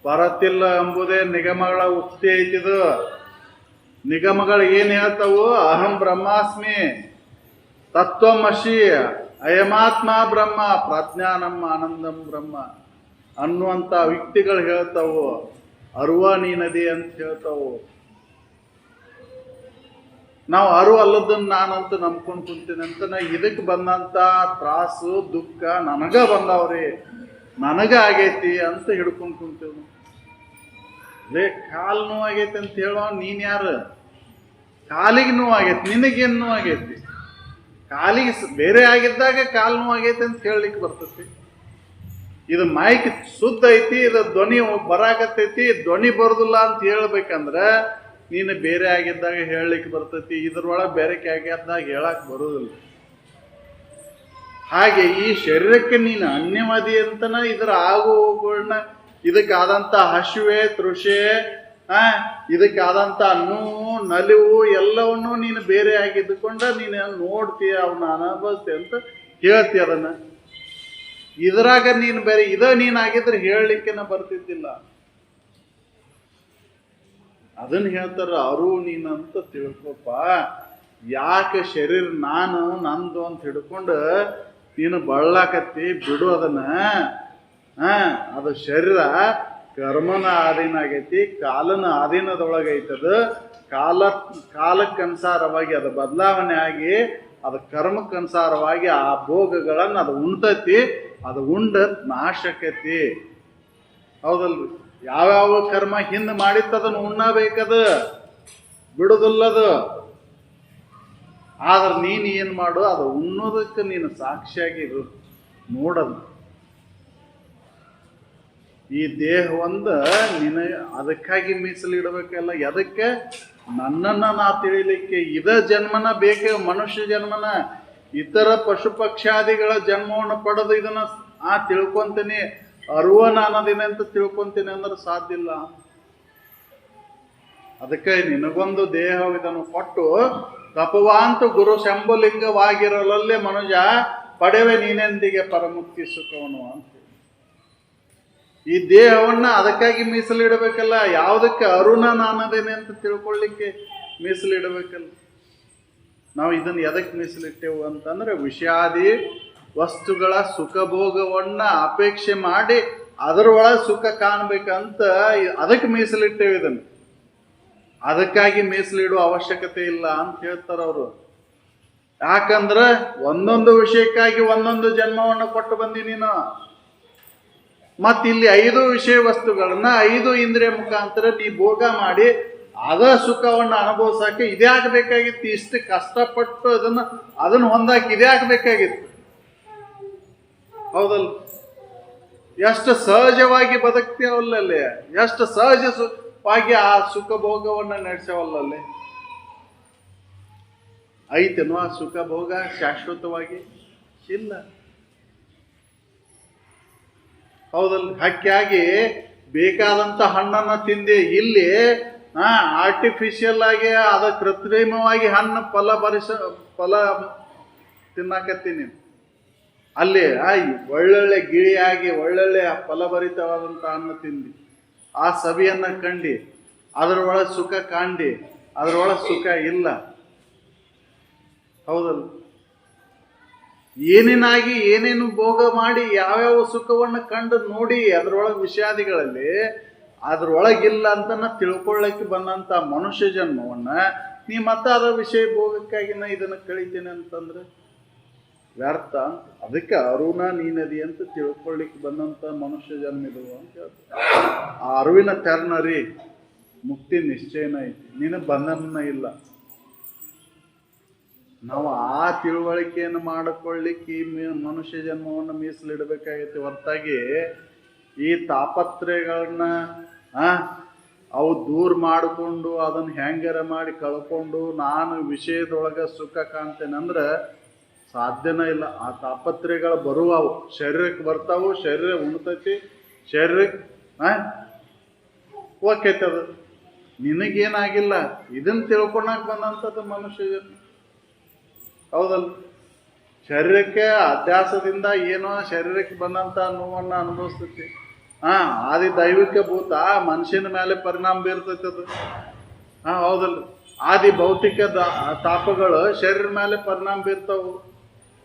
ಪರತಿಲ್ಲ ಎಂಬುದೇ ನಿಗಮಗಳ ಉಕ್ತಿ ಐತಿದು. ನಿಗಮಗಳು ಏನ್ ಹೇಳ್ತಾವು? ಅಹಂ ಬ್ರಹ್ಮಾಸ್ಮಿ, ತತ್ವಮಸಿ, ಅಯಮಾತ್ಮ ಬ್ರಹ್ಮ, ಪ್ರಜ್ಞಾನಂ ಆನಂದಂ ಬ್ರಹ್ಮ ಅನ್ನುವಂಥ ವ್ಯಕ್ತಿಗಳು ಹೇಳ್ತಾವು ಅರುವ ನೀನದಿ ಅಂತ ಹೇಳ್ತಾವು. ನಾವು ಅರು ಅಲ್ಲದನ್ನ ನಾನಂತ ನಂಬ್ಕೊಂಡು ಕುಂತೀನಿ ಅಂತ ನಾ ಇದಕ್ಕೆ ಬಂದಂತ ತ್ರಾಸು ದುಃಖ ನನಗ ಬಂದವ್ರಿ, ನನಗ ಆಗೈತಿ ಅಂತ ಹಿಡ್ಕೊಂಡು ಕುಂತೀವಿ. ಲೇ ಕಾಲು ನೋವಾಗೈತಿ ಅಂತ ಹೇಳೋ ನೀನ್ ಯಾರು? ಕಾಲಿಗೆ ನೋವಾಗೈತಿ, ನಿನಗೇನು ನೋವಾಗೈತಿ? ಕಾಲಿಗೆ ಬೇರೆ ಆಗಿದ್ದಾಗ ಕಾಲು ನೋವಾಗೈತಿ ಅಂತ ಹೇಳಲಿಕ್ಕೆ ಬರ್ತೈತಿ. ಇದು ಮೈಕ್ ಶುದ್ಧ ಐತಿ, ಇದು ಧ್ವನಿ ಬರಾಕತ್ತೈತಿ, ಧ್ವನಿ ಬರೋದಿಲ್ಲ ಅಂತ ಹೇಳ್ಬೇಕಂದ್ರೆ ನೀನು ಬೇರೆ ಆಗಿದ್ದಾಗ ಹೇಳಲಿಕ್ಕೆ ಬರ್ತೈತಿ. ಇದ್ರೊಳಗೆ ಬೇರೆ ಆಗ್ಯದಾಗ ಹೇಳಕ್ ಬರೋದಿಲ್ಲ. ಹಾಗೆ ಈ ಶರೀರಕ್ಕೆ ನೀನು ಅನ್ಯವಾದಿ ಅಂತನ ಇದರ ಆಗು ಹೋಗುಗಳನ್ನ, ಇದಕ್ಕಾದಂಥ ಹಸಿವೆ ತೃಷೆ, ಇದಕ್ಕಾದಂಥ ನೋವು ನಲಿವು ಎಲ್ಲವನ್ನೂ ನೀನು ಬೇರೆ ಆಗಿದ್ದುಕೊಂಡ ನೀನು ನೋಡ್ತೀಯ, ಅವನ್ನ ಅನುಭವಿಸ್ತೀಯ ಅಂತ ಹೇಳ್ತೀಯ. ಅದನ್ನ ಇದ್ರಾಗ ನೀನು ಬೇರೆ ನೀನಾಗಿದ್ರೆ ಹೇಳಲಿಕ್ಕೆನ ಬರ್ತಿದ್ದಿಲ್ಲ. ಅದನ್ನ ಹೇಳ್ತಾರ ಅರು ನೀನಂತ ತಿಳ್ಕೊಪ್ಪ. ಯಾಕೆ ಶರೀರ ನಾನು ನಂದು ಅಂತ ಹಿಡ್ಕೊಂಡು ನೀನು ಬಳ್ಳಾಕತ್ತಿ? ಬಿಡು ಅದನ್ನ. ಅದು ಶರೀರ ಕರ್ಮನ ಅಧೀನ ಆಗೈತಿ, ಕಾಲನ ಅಧೀನದೊಳಗೈತದ. ಕಾಲಕ್ಕನುಸಾರವಾಗಿ ಅದು ಬದಲಾವಣೆ ಆಗಿ ಅದು ಕರ್ಮಕ್ಕನುಸಾರವಾಗಿ ಆ ಭೋಗಗಳನ್ನು ಅದು ಉಣ್ತೈತಿ. ಅದು ಉಂಡ ನಾಶಕತಿ. ಹೌದಲ್ರಿ? ಯಾವ್ಯಾವ ಕರ್ಮ ಹಿಂದೆ ಮಾಡಿತ್ತದನ್ನು ಉಣ್ಣಬೇಕದ, ಬಿಡುದಿಲ್ಲದು. ಆದ್ರೆ ನೀನು ಏನು ಮಾಡು, ಅದು ಉಣ್ಣೋದಕ್ಕೆ ನೀನು ಸಾಕ್ಷಿಯಾಗಿರು, ನೋಡದು. ಈ ದೇಹವೊಂದು ನಿನ್ನ ಅದಕ್ಕಾಗಿ ಮೀಸಲಿಡಬೇಕಲ್ಲ. ಎದಕ್ಕೆ? ನನ್ನನ್ನ ನಾ ತಿಳಿಲಿಕ್ಕೆ. ಇದ ಜನ್ಮನ ಬೇಕೆ, ಮನುಷ್ಯ ಜನ್ಮನ. ಇತರ ಪಶು ಪಕ್ಷಾದಿಗಳ ಜನ್ಮವನ್ನು ಪಡೆದು ಇದನ್ನ ತಿಳ್ಕೊಂತೀನಿ, ಅರುವ ನಾನದಿನ ಅಂತ ತಿಳ್ಕೊಂತೀನಿ ಅಂದ್ರೆ ಸಾಧ್ಯ ಇಲ್ಲ. ಅದಕ್ಕೆ ನಿನಗೊಂದು ದೇಹ ಇದನ್ನು ಕೊಟ್ಟು ತಪವಾಂತ ಗುರು ಶಂಭುಲಿಂಗವಾಗಿರಲಲ್ಲೇ ಮನುಜ ಪಡೆವೆ ನೀನೆಂದಿಗೆ ಪರಮುಕ್ತಿ ಸುಖವನು ಅಂತ. ಈ ದೇಹವನ್ನ ಅದಕ್ಕಾಗಿ ಮೀಸಲಿಡಬೇಕಲ್ಲ. ಯಾವುದಕ್ಕೆ? ಅರುಣ ನಾನದೇನೆ ಅಂತ ತಿಳ್ಕೊಳ್ಳಿಕ್ಕೆ ಮೀಸಲಿಡಬೇಕಲ್ಲ. ನಾವು ಇದನ್ನು ಎದಕ್ಕೆ ಮೀಸಲಿಟ್ಟೆವು ಅಂತಂದ್ರೆ ವಿಷಾದಿ ವಸ್ತುಗಳ ಸುಖಭೋಗವನ್ನ ಅಪೇಕ್ಷೆ ಮಾಡಿ ಅದರೊಳಗೆ ಸುಖ ಕಾಣ್ಬೇಕಂತ ಅದಕ್ಕೆ ಮೀಸಲಿಟ್ಟೇವೆ. ಇದನ್ನು ಅದಕ್ಕಾಗಿ ಮೀಸಲಿಡುವ ಅವಶ್ಯಕತೆ ಇಲ್ಲ ಅಂತ ಹೇಳ್ತಾರ ಅವರು. ಯಾಕಂದ್ರೆ ಒಂದೊಂದು ವಿಷಯಕ್ಕಾಗಿ ಒಂದೊಂದು ಜನ್ಮವನ್ನು ಕೊಟ್ಟು ಬಂದಿ ನೀನು. ಮತ್ತಿಲ್ಲಿ 5 ವಿಷಯ ವಸ್ತುಗಳನ್ನ 5 ಇಂದ್ರಿಯ ಮುಖಾಂತರ ನೀ ಭೋಗ ಮಾಡಿ ಅದ ಸುಖವನ್ನು ಅನುಭವಿಸಕ್ಕೆ ಇದೇ ಆಗಬೇಕಾಗಿತ್ತು. ಇಷ್ಟು ಕಷ್ಟಪಟ್ಟು ಅದನ್ನ ಹೊಂದಾಕಿ ಇದೇ ಆಗಬೇಕಾಗಿತ್ತು. ಹೌದಲ್ಲ? ಎಷ್ಟು ಸಹಜವಾಗಿ ಬದುಕ್ತೇವಲ್ಲೇ, ಎಷ್ಟು ಸಹಜವಾಗಿ ಆ ಸುಖ ಭೋಗವನ್ನ ನಡೆಸವಲ್ಲೇ. ಐತೇನೋ ಆ ಸುಖ ಭೋಗ ಶಾಶ್ವತವಾಗಿ? ಇಲ್ಲ. ಹೌದಲ್ಲ? ಹಕ್ಕಾಗಿ ಬೇಕಾದಂತ ಹಣ್ಣನ್ನ ತಿಂದೆ. ಇಲ್ಲಿ ಆರ್ಟಿಫಿಷಿಯಲ್ ಆಗಿ ಅದ ಕೃತ್ರಿಮವಾಗಿ ಹಣ್ಣು ಫಲ ತಿನ್ನಾಕತ್ತೀನಿ. ಅಲ್ಲಿ ಒಳ್ಳೊಳ್ಳೆ ಗಿಳಿಯಾಗಿ ಒಳ್ಳೊಳ್ಳೆ ಫಲಭರಿತವಾದಂಥ ಅನ್ನ ತಿಂದು ಆ ಸವಿಯನ್ನು ಕಂಡು ಅದರೊಳಗೆ ಸುಖ ಕಾಂಡಿ ಅದರೊಳಗೆ ಸುಖ ಇಲ್ಲ. ಹೌದಲ್ಲ? ಏನೇನಾಗಿ ಏನೇನು ಭೋಗ ಮಾಡಿ ಯಾವ್ಯಾವ ಸುಖವನ್ನು ಕಂಡು ನೋಡಿ ಅದರೊಳಗೆ ವಿಷಾದಿಗಳಲ್ಲಿ ಅದ್ರೊಳಗಿಲ್ಲ ಅಂತ ತಿಳ್ಕೊಳ್ಳಕ್ಕೆ ಬಂದಂಥ ಮನುಷ್ಯ ಜನ್ಮವನ್ನ ನೀ ಮತ್ತೆ ಅದರ ವಿಷಯ ಭೋಗಕ್ಕಾಗಿ ನಾ ಇದನ್ನು ಕಳಿತೇನೆ ಅಂತಂದ್ರೆ ವ್ಯರ್ಥ. ಅದಕ್ಕೆ ಅರುಣ ನೀನದಿ ಅಂತ ತಿಳ್ಕೊಳ್ಳಿಕ್ಕೆ ಬಂದಂಥ ಮನುಷ್ಯ ಜನ್ಮ ಇದು ಅಂತ ಹೇಳ್ತಾರೆ. ಆ ಅರಿವಿನ ತೆರನರಿ ಮುಕ್ತಿ ನಿಶ್ಚಯನ ಐತಿ, ನಿನಗೆ ಬಂಧನ ಇಲ್ಲ. ನಾವು ಆ ತಿಳುವಳಿಕೆಯನ್ನು ಮಾಡಿಕೊಳ್ಳಿಕ್ಕೆ ಈ ಮನುಷ್ಯ ಜನ್ಮವನ್ನು ಮೀಸಲಿಡಬೇಕಾಗೈತಿ ಹೊರತಾಗಿ ಈ ತಾಪತ್ರಯಗಳನ್ನ ಅವು ದೂರ ಮಾಡಿಕೊಂಡು ಅದನ್ನು ಹೆಂಗಾರ ಮಾಡಿ ಕಳ್ಕೊಂಡು ನಾನು ವಿಷಯದೊಳಗೆ ಸುಖ ಕಾಣ್ತೇನೆ ಸಾಧ್ಯನೇ ಇಲ್ಲ. ಆ ತಾಪತ್ರಯಗಳು ಬರುವವು ಶರೀರಕ್ಕೆ ಬರ್ತಾವು, ಶರೀರ ಉಣ್ತೈತಿ, ಶರೀರಕ್ಕೆ ಹೋಗ್ತೈತಿ. ಅದು ನಿನಗೇನಾಗಿಲ್ಲ. ಇದನ್ನು ತಿಳ್ಕೊಳಕ್ ಬಂದಂಥದ್ದು ಮನುಷ್ಯ ಜನ್ಮ. ಹೌದಲ್ಲ? ಶರೀರಕ್ಕೆ ಅಭ್ಯಾಸದಿಂದ ಏನೋ ಶರೀರಕ್ಕೆ ಬಂದಂಥ ನೋವನ್ನು ಅನುಭವಿಸ್ತೈತಿ. ಆದಿ ದೈವಿಕ ಭೂತ ಮನುಷ್ಯನ ಮೇಲೆ ಪರಿಣಾಮ ಬೀರ್ತೈತಿ ಅದು. ಹೌದಲ್ಲ? ಆದಿ ಭೌತಿಕ ತಾಪಗಳು ಶರೀರ ಮೇಲೆ ಪರಿಣಾಮ ಬೀರ್ತಾವು.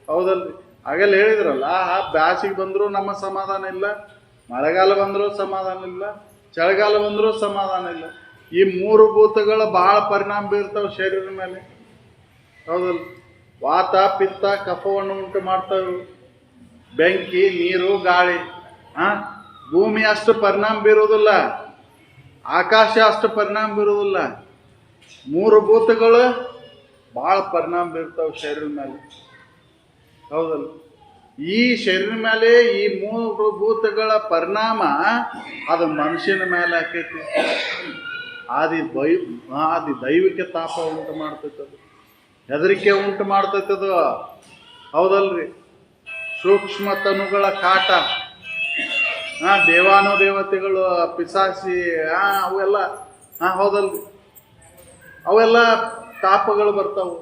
ಹೌದಲ್ರಿ? ಹಾಗೆಲ್ಲ ಹೇಳಿದ್ರಲ್ಲ, ಬ್ಯಾಸಿಗೆ ಬಂದರೂ ನಮ್ಮ ಸಮಾಧಾನ ಇಲ್ಲ, ಮಳೆಗಾಲ ಬಂದರೂ ಸಮಾಧಾನ ಇಲ್ಲ, ಚಳಿಗಾಲ ಬಂದರೂ ಸಮಾಧಾನ ಇಲ್ಲ. ಈ ಮೂರು ಭೂತಗಳು ಬಹಳ ಪರಿಣಾಮ ಬೀರ್ತಾವೆ ಶರೀರದ ಮೇಲೆ. ಹೌದಲ್ಲ? ವಾತ ಪಿತ್ತ ಕಫವನ್ನು ಉಂಟು ಮಾಡ್ತಾವೆ. ಬೆಂಕಿ, ನೀರು, ಗಾಳಿ. ಭೂಮಿ ಅಷ್ಟು ಪರಿಣಾಮ ಬೀರೋದಿಲ್ಲ, ಆಕಾಶ ಅಷ್ಟು ಪರಿಣಾಮ ಬೀರೋದಿಲ್ಲ. ಮೂರು ಭೂತಗಳು ಭಾಳ ಪರಿಣಾಮ ಬೀರ್ತಾವೆ ಶರೀರದ ಮೇಲೆ. ಹೌದಲ್ಲ? ಈ ಶರೀರ ಮೇಲೆ ಈ ಮೂರು ಭೂತಗಳ ಪರಿಣಾಮ ಅದು ಮನುಷ್ಯನ ಮೇಲೆ ಆಕೈತಿ. ಆದಿ ದೈವಿಕ ತಾಪ ಉಂಟು ಮಾಡ್ತೈತದು, ಹೆದರಿಕೆ ಉಂಟು ಮಾಡ್ತೈತದು. ಹೌದಲ್ರಿ? ಸೂಕ್ಷ್ಮ ತನುಗಳ ಕಾಟ, ದೇವಾನುದೇವತೆಗಳು, ಪಿಸಾಸಿ, ಅವೆಲ್ಲ ಹೌದಲ್ರಿ? ಅವೆಲ್ಲ ತಾಪಗಳು ಬರ್ತಾವು.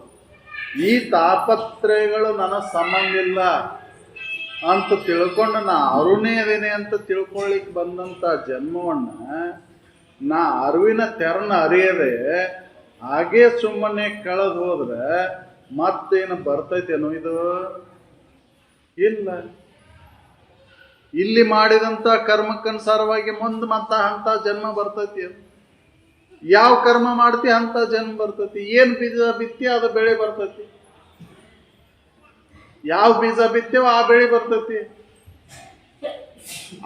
ಈ ತಾಪತ್ರಯಗಳು ನನಗೆ ಸಂಬಂಧ ಇಲ್ಲ ಅಂತ ತಿಳ್ಕೊಂಡು ನಾ ಅರುಣೇ ಅದೇನೆ ಅಂತ ತಿಳ್ಕೊಳ್ಳಿಕ್ಕೆ ಬಂದಂಥ ಜನ್ಮವನ್ನು ನಾ ಅರಿವಿನ ತೆರನ ಅರಿಯದೆ ಹಾಗೇ ಸುಮ್ಮನೆ ಕಳೆದು ಹೋದ್ರೆ ಮತ್ತೇನು ಬರ್ತೈತೇನೋ ಇದು? ಇಲ್ಲ. ಇಲ್ಲಿ ಮಾಡಿದಂಥ ಕರ್ಮಕ್ಕನುಸಾರವಾಗಿ ಮುಂದೆ ಅಂತ ಜನ್ಮ ಬರ್ತೈತಿ. ಯಾವ ಕರ್ಮ ಮಾಡ್ತಿ ಅಂತ ಜನ್ಮ ಬರ್ತೈತಿ. ಏನು ಬೀಜ ಬಿತ್ತಿ ಅದು ಬೆಳೆ ಬರ್ತೈತಿ. ಯಾವ ಬೀಜ ಬಿತ್ತೇವೋ ಆ ಬೆಳೆ ಬರ್ತೈತಿ.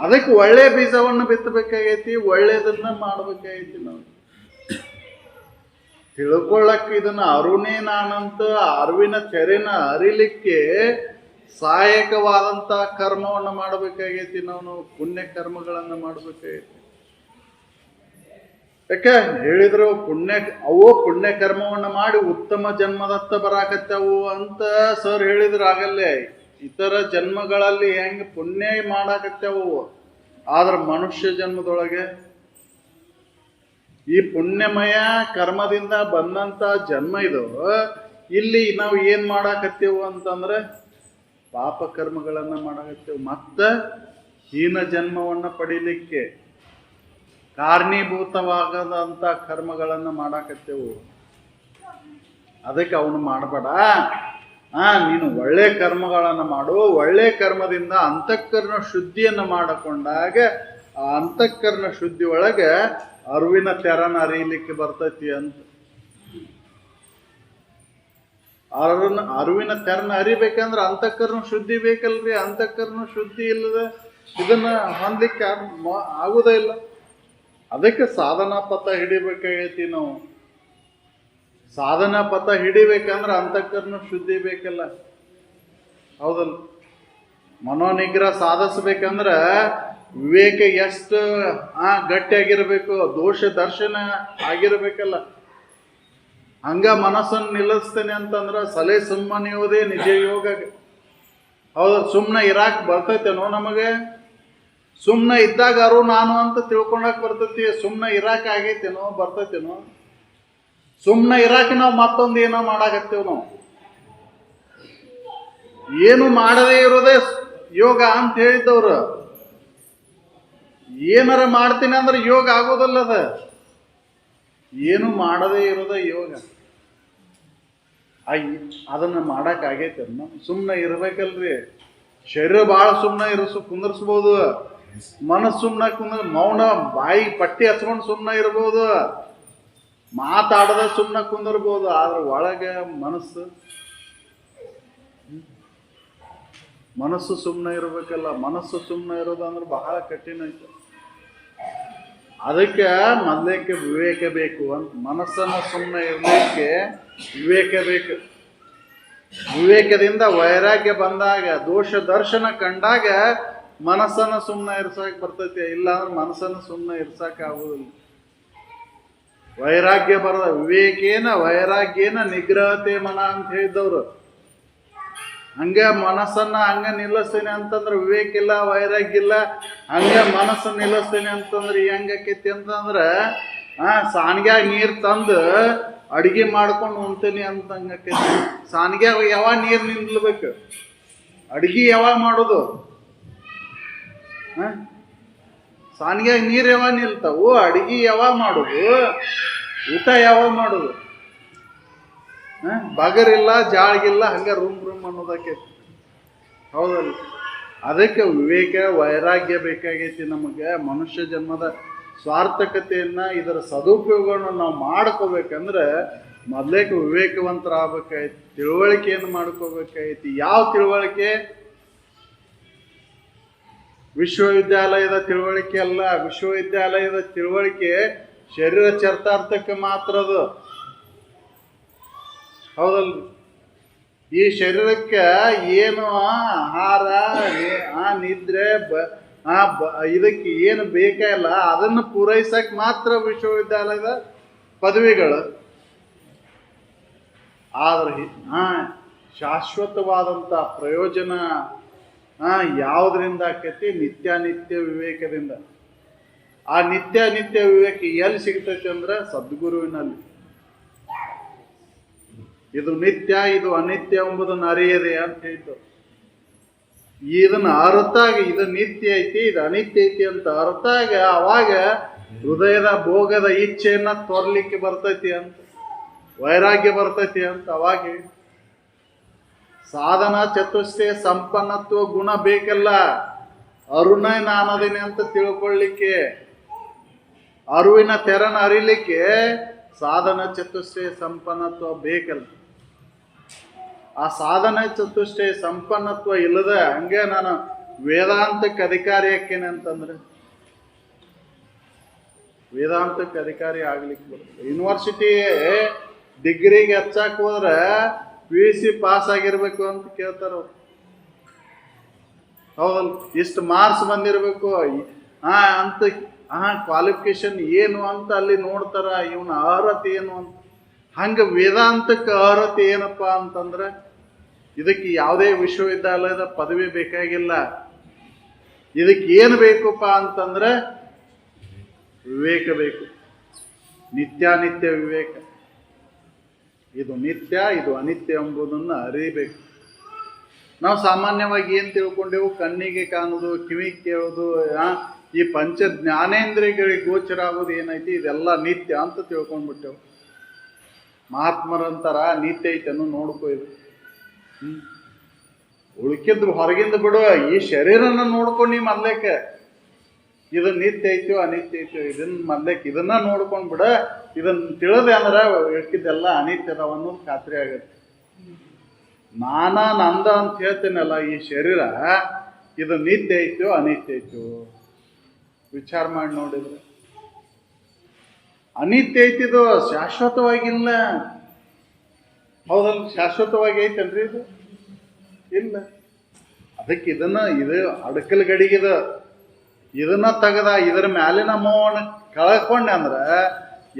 ಅದಕ್ಕೆ ಒಳ್ಳೆ ಬೀಜವನ್ನು ಬಿತ್ತಬೇಕಾಗೈತಿ, ಒಳ್ಳೇದನ್ನ ಮಾಡ್ಬೇಕಾಗೈತಿ. ನಾವು ತಿಳ್ಕೊಳ್ಳಕ್ಕೆ ಇದನ್ನ ಅರುಣೇ ನಾನಂತ ಅರಿವಿನ ತೆರೆನ ಅರಿಲಿಕ್ಕೆ ಸಹಾಯಕವಾದಂಥ ಕರ್ಮವನ್ನು ಮಾಡಬೇಕಾಗೈತಿ. ನಾವು ಪುಣ್ಯ ಕರ್ಮಗಳನ್ನು ಮಾಡಬೇಕಾಗೈತಿ. ಯಾಕೆ ಹೇಳಿದ್ರು ಪುಣ್ಯ ಕರ್ಮವನ್ನು ಮಾಡಿ ಉತ್ತಮ ಜನ್ಮದತ್ತ ಬರಾಕತ್ತವು ಅಂತ ಸರ್ ಹೇಳಿದ್ರು. ಆಗಲ್ಲೇ ಇತರ ಜನ್ಮಗಳಲ್ಲಿ ಹೆಂಗೆ ಪುಣ್ಯ ಮಾಡಾಕತ್ತವು, ಆದ್ರೆ ಮನುಷ್ಯ ಜನ್ಮದೊಳಗೆ ಈ ಪುಣ್ಯಮಯ ಕರ್ಮದಿಂದ ಬಂದಂತ ಜನ್ಮ ಇದು. ಇಲ್ಲಿ ನಾವು ಏನ್ ಮಾಡಾಕತ್ತೇವು ಅಂತಂದ್ರೆ ಪಾಪ ಕರ್ಮಗಳನ್ನ ಮಾಡಾಕತ್ತೇವು. ಮತ್ತೆ ಹೀನ ಜನ್ಮವನ್ನ ಪಡೀಲಿಕ್ಕೆ ಕಾರಣೀಭೂತವಾಗದಂತ ಕರ್ಮಗಳನ್ನು ಮಾಡಾಕತ್ತೇವು. ಅದಕ್ಕೆ ಅವನು ಮಾಡಬೇಡ, ನೀನು ಒಳ್ಳೆ ಕರ್ಮಗಳನ್ನು ಮಾಡು. ಒಳ್ಳೆ ಕರ್ಮದಿಂದ ಅಂತಃಕರಣ ಶುದ್ಧಿಯನ್ನು ಮಾಡಿಕೊಂಡಾಗ ಆ ಅಂತಃಕರಣ ಶುದ್ಧಿ ಒಳಗೆ ಅರಿವಿನ ತೆರನ ಅರಿಯಲಿಕ್ಕೆ ಬರ್ತೈತಿ ಅಂತ. ಅರಿವಿನ ತೆರನ ಅರಿಬೇಕಂದ್ರೆ ಅಂತಃಕರಣ ಶುದ್ಧಿ ಬೇಕಲ್ರಿ. ಅಂತಃಕರಣ ಶುದ್ಧಿ ಇಲ್ಲದೆ ಇದನ್ನ ಹೊಂದಲಿಕ್ಕೆ ಆಗುವುದೇ ಇಲ್ಲ. ಅದಕ್ಕೆ ಸಾಧನಾ ಪಥ ಹಿಡಿಬೇಕಾಗೈತಿ. ನಾವು ಸಾಧನಾ ಪಥ ಹಿಡಿಬೇಕಂದ್ರೆ ಅಂತಃಕರಣ ಶುದ್ಧಿ ಬೇಕಲ್ಲ. ಹೌದಲ್ಲ? ಮನೋನಿಗ್ರಹ ಸಾಧಿಸ್ಬೇಕಂದ್ರೆ ವಿವೇಕ ಎಷ್ಟು ಗಟ್ಟಿಯಾಗಿರ್ಬೇಕು, ದೋಷ ದರ್ಶನ ಆಗಿರ್ಬೇಕಲ್ಲ. ಹಂಗ ಮನಸ್ಸನ್ನು ನಿಲ್ಲಿಸ್ತೇನೆ ಅಂತಂದ್ರೆ ಸಲಹೆ ಸುಮ್ಮನೆ ಇರೋದೇ ನಿಜ ಯೋಗ. ಹೌದು? ಸುಮ್ಮನೆ ಇರಾಕ್ ಬರ್ತೈತೇನೋ ನಮಗೆ? ಸುಮ್ಮನೆ ಇದ್ದಾಗಾರು ನಾನು ಅಂತ ತಿಳ್ಕೊಳಕ್ ಬರ್ತೈತಿ. ಸುಮ್ಮನೆ ಇರಾಕ್ ಆಗೈತೇನೋ, ಬರ್ತೈತೇನೋ? ಸುಮ್ಮನೆ ಇರಾಕ ನಾವು ಮತ್ತೊಂದು ಏನೋ ಮಾಡಾಕತ್ತೇವ್ ನಾವು. ಏನು ಮಾಡದೇ ಇರೋದೇ ಯೋಗ ಅಂತ ಹೇಳಿದ್ದವ್ರು. ಏನಾರ ಮಾಡ್ತೀನಿ ಅಂದ್ರೆ ಯೋಗ ಆಗೋದಲ್ಲ ಅದ. ಏನು ಮಾಡದೇ ಇರೋದೇ ಯೋಗ. ಅದನ್ನ ಮಾಡಕ್ ಆಗೈತೆ ಸುಮ್ಮನೆ ಇರ್ಬೇಕಲ್ರಿ. ಶರೀರ ಭಾಳ ಸುಮ್ಮನೆ ಕುಂದರ್ಸ್ಬೋದು, ಮನಸ್ಸು ಸುಮ್ಮನೆ ಮೌನ ಬಾಯಿ ಪಟ್ಟಿ ಹಚ್ಕೊಂಡು ಸುಮ್ಮನೆ ಇರ್ಬೋದು, ಮಾತಾಡದ ಸುಮ್ಮನೆ ಕುಂದರ್ಬೋದು. ಆದ್ರೆ ಒಳಗೆ ಮನಸ್ಸು ಸುಮ್ಮನೆ ಇರ್ಬೇಕಲ್ಲ. ಮನಸ್ಸು ಸುಮ್ಮನೆ ಇರೋದಂದ್ರೆ ಬಹಳ ಕಠಿಣ ಐತೆ. ಅದಕ್ಕೆ ಮೊದಲಕ್ಕೆ ವಿವೇಕ ಬೇಕು ಅಂತ. ಮನಸ್ಸನ್ನು ಸುಮ್ಮನೆ ಇರಲಿಕ್ಕೆ ವಿವೇಕ ಬೇಕು. ವಿವೇಕದಿಂದ ವೈರಾಗ್ಯ ಬಂದಾಗ, ದೋಷ ದರ್ಶನ ಕಂಡಾಗ ಮನಸ್ಸನ್ನು ಸುಮ್ಮನೆ ಇರ್ಸಕ್ ಬರ್ತೈತಿ. ಇಲ್ಲ ಅಂದ್ರೆ ಮನಸ್ಸನ್ನು ಸುಮ್ಮನೆ ಇರ್ಸಕ್ ಆಗುದಿಲ್ಲ. ವೈರಾಗ್ಯ ಬರದ ವಿವೇಕೇನ ವೈರಾಗ್ಯೇನ ನಿಗ್ರಹತೆ ಮನ ಅಂತ ಹೇಳಿದವ್ರು. ಹಂಗ ಮನಸ್ಸನ್ನ ಹಂಗ ನಿಲ್ಲಿಸ್ತೇನೆ ಅಂತಂದ್ರೆ ವಿವೇಕ ಇಲ್ಲ, ವೈರಾಗ್ಯ ಇಲ್ಲ. ಹಂಗ ಮನಸ್ಸನ್ನ ನಿಲ್ಲಿಸ್ತೇನೆ ಅಂತಂದ್ರೆ ಹೆಂಗಾಕೈತಿ ಅಂತಂದ್ರೆ ಸಾನ್ಗ್ಯಾಗ ನೀರ್ ತಂದು ಅಡಿಗೆ ಮಾಡ್ಕೊಂಡು ಉಣ್ತೇನೆ ಅಂತ ಹಂಗಾಕೈತಿ. ಸಾನ್ಗ್ಯಾಗ ಯಾವಾಗ ನೀರ್ ನಿಲ್ಬೇಕು? ಅಡಿಗೆ ಯಾವಾಗ ಮಾಡೋದು? ಸಾನ್ಗ್ಯಾಗ ನೀರ್ ಯಾವಾಗ ನಿಲ್ತಾವು? ಅಡಿಗೆ ಯಾವಾಗ ಮಾಡೋದು? ಊಟ ಯಾವಾಗ ಮಾಡೋದು? ಬಗರಿಲ್ಲ, ಜಾಳ್ಗಿಲ್ಲ, ಹಂಗ ರೂಮ್ ಅನ್ನೋದಕ್ಕೈತಿ. ಹೌದಲ್ಲ? ಅದಕ್ಕೆ ವಿವೇಕ ವೈರಾಗ್ಯ ಬೇಕಾಗೈತಿ ನಮಗೆ. ಮನುಷ್ಯ ಜನ್ಮದ ಸ್ವಾರ್ಥಕತೆಯನ್ನ, ಇದರ ಸದುಪಯೋಗವನ್ನು ನಾವು ಮಾಡ್ಕೋಬೇಕಂದ್ರೆ ಮೊದಲೇಕ ವಿವೇಕವಂತರಾಗಬೇಕಾಯ್ತು. ತಿಳುವಳಿಕೆಯನ್ನು ಮಾಡ್ಕೋಬೇಕಾಯ್ತಿ. ಯಾವ ತಿಳುವಳಿಕೆ? ವಿಶ್ವವಿದ್ಯಾಲಯದ ತಿಳುವಳಿಕೆ ಅಲ್ಲ. ವಿಶ್ವವಿದ್ಯಾಲಯದ ತಿಳುವಳಿಕೆ ಶರೀರ ಚರಿತಾರ್ಥಕ್ಕೆ ಮಾತ್ರ ಅದು. ಹೌದಲ್? ಈ ಶರೀರಕ್ಕೆ ಏನು ಆಹಾರ, ನಿದ್ರೆ, ಇದಕ್ಕೆ ಏನು ಬೇಕಲ್ಲ ಅದನ್ನು ಪೂರೈಸಕ್ ಮಾತ್ರ ವಿಶ್ವವಿದ್ಯಾಲಯದ ಪದವಿಗಳು. ಆದ್ರೆ ಶಾಶ್ವತವಾದಂಥ ಪ್ರಯೋಜನ ಯಾವುದರಿಂದ ಆಕೈತಿ? ನಿತ್ಯಾನಿತ್ಯ ವಿವೇಕದಿಂದ. ಆ ನಿತ್ಯಾನಿತ್ಯ ವಿವೇಕ ಎಲ್ಲಿ ಸಿಗ್ತೈತಿ ಅಂದ್ರೆ ಸದ್ಗುರುವಿನಲ್ಲಿ. ಇದು ನಿತ್ಯ, ಇದು ಅನಿತ್ಯ ಎಂಬುದನ್ನು ಅರಿಯದೆ ಅಂತ ಹೇಳಿದ್ದು. ಇದನ್ನ ಅರ್ಥಾಗ ಇದು ನಿತ್ಯ ಐತಿ, ಇದು ಅನಿತ್ಯ ಐತಿ ಅಂತ ಅರ್ಥಾಗ ಅವಾಗ ಹೃದಯದ ಭೋಗದ ಇಚ್ಛೆಯನ್ನ ತೋರ್ಲಿಕ್ಕೆ ಬರ್ತೈತಿ ಅಂತ, ವೈರಾಗ್ಯ ಬರ್ತೈತಿ ಅಂತ. ಅವಾಗ ಸಾಧನ ಚತುಷ್ಟಯ ಸಂಪನ್ನತ್ವ ಗುಣ ಬೇಕಲ್ಲ. ಅರುಣ ನಾನದೇನೆ ಅಂತ ತಿಳ್ಕೊಳ್ಳಿಕ್ಕೆ, ಅರುವಿನ ತೆರನ ಅರಿಲಿಕ್ಕೆ ಸಾಧನ ಚತುಷ್ಟಯ ಸಂಪನ್ನತ್ವ ಬೇಕಲ್ಲ. ಆ ಸಾಧನ ಚತುಷ್ಟಯ ಸಂಪನ್ನತ್ವ ಇಲ್ಲದ ಹಂಗೆ ನಾನು ವೇದಾಂತಕ್ಕೆ ಅಧಿಕಾರಿ ಹಾಕೇನೆ ಅಂತಂದ್ರೆ ವೇದಾಂತಕ್ಕೆ ಅಧಿಕಾರಿ ಆಗ್ಲಿಕ್ಕೆ ಬರುತ್ತೆ. ಯೂನಿವರ್ಸಿಟಿ ಡಿಗ್ರಿಗೆ ಹಚ್ಚಾಕ್ ಹೋದ್ರೆ PUC ಪಾಸ್ ಆಗಿರ್ಬೇಕು ಅಂತ ಕೇಳ್ತಾರ ಅವ್ರು. ಹೌದಲ್ಲ? ಇಷ್ಟು ಮಾರ್ಕ್ಸ್ ಬಂದಿರಬೇಕು ಅಂತ ಕ್ವಾಲಿಫಿಕೇಶನ್ ಏನು ಅಂತ ಅಲ್ಲಿ ನೋಡ್ತಾರ. ಇವನ ಅರ್ಹತೆ ಏನು ಅಂತ. ಹಂಗ ವೇದಾಂತಕ್ಕೆ ಅರ್ಹತೆ ಏನಪ್ಪಾ ಅಂತಂದ್ರೆ ಇದಕ್ಕೆ ಯಾವುದೇ ವಿಶ್ವವಿದ್ಯಾಲಯದ ಪದವಿ ಬೇಕಾಗಿಲ್ಲ. ಇದಕ್ಕೆ ಏನು ಬೇಕಪ್ಪ ಅಂತಂದ್ರೆ ವಿವೇಕ ಬೇಕು. ನಿತ್ಯಾನಿತ್ಯ ವಿವೇಕ. ಇದು ನಿತ್ಯ, ಇದು ಅನಿತ್ಯ ಎಂಬುದನ್ನು ಅರಿಬೇಕು. ನಾವು ಸಾಮಾನ್ಯವಾಗಿ ಏನು ತಿಳ್ಕೊಂಡೆವು? ಕಣ್ಣಿಗೆ ಕಾಣುವುದು, ಕಿವಿಗೆ ಕೇಳೋದು, ಈ ಪಂಚ ಜ್ಞಾನೇಂದ್ರಿಯಗಳಿಗೆ ಗೋಚರ ಆಗೋದು ಏನೈತಿ ಇದೆಲ್ಲ ನಿತ್ಯ ಅಂತ ತಿಳ್ಕೊಂಡ್ಬಿಟ್ಟೆವು. ಮಹಾತ್ಮರಂತರ ನಿತ್ಯ ಐತನ್ನು ನೋಡ್ಕೋ. ಇದು ಉಳ್ಕಿದ್ದು ಹೊರಗಿಂದ ಬಿಡು. ಈ ಶರೀರನ ನೋಡ್ಕೊಂಡು ನೀ ಮೊದ್ಲೇಕೆ ಇದು ನಿತ್ಯ ಐತೋ ಅನಿತ್ಯ ಐತೋ ಇದನ್ನ ಮೊದ್ಲೇಕೆ ಇದನ್ನ ನೋಡ್ಕೊಂಡ್ ಬಿಡ. ಇದನ್ನ ತಿಳಿದೆ ಅಂದ್ರೆ ಉಳ್ಕಿದ್ದೆಲ್ಲ ಅನಿತ್ಯದವ ಅನ್ನೋದು ಖಾತ್ರಿ ಆಗತ್ತೆ. ನಂದ ಅಂತ ಹೇಳ್ತೇನಲ್ಲ, ಈ ಶರೀರ ಇದು ನಿತ್ಯ ಐತೋ ಅನಿತ್ಯ ಐತೋ ವಿಚಾರ ಮಾಡಿ ನೋಡಿದ್ರೆ ಅನಿತ್ಯ ಐತಿದು, ಶಾಶ್ವತವಾಗಿಲ್ಲ. ಹೌದಲ್ಲ? ಶಾಶ್ವತವಾಗಿ ಐತಲ್ರಿ ಇದು? ಇಲ್ಲ. ಅದಕ್ಕೆ ಇದು ಅಡಕಲ್ ಗಡಿಗಿದ. ಇದನ್ನ ತೆಗದ ಇದರ ಮ್ಯಾಲಿನ ಮೋಹನ ಕಳ್ಕೊಂಡೆ ಅಂದ್ರೆ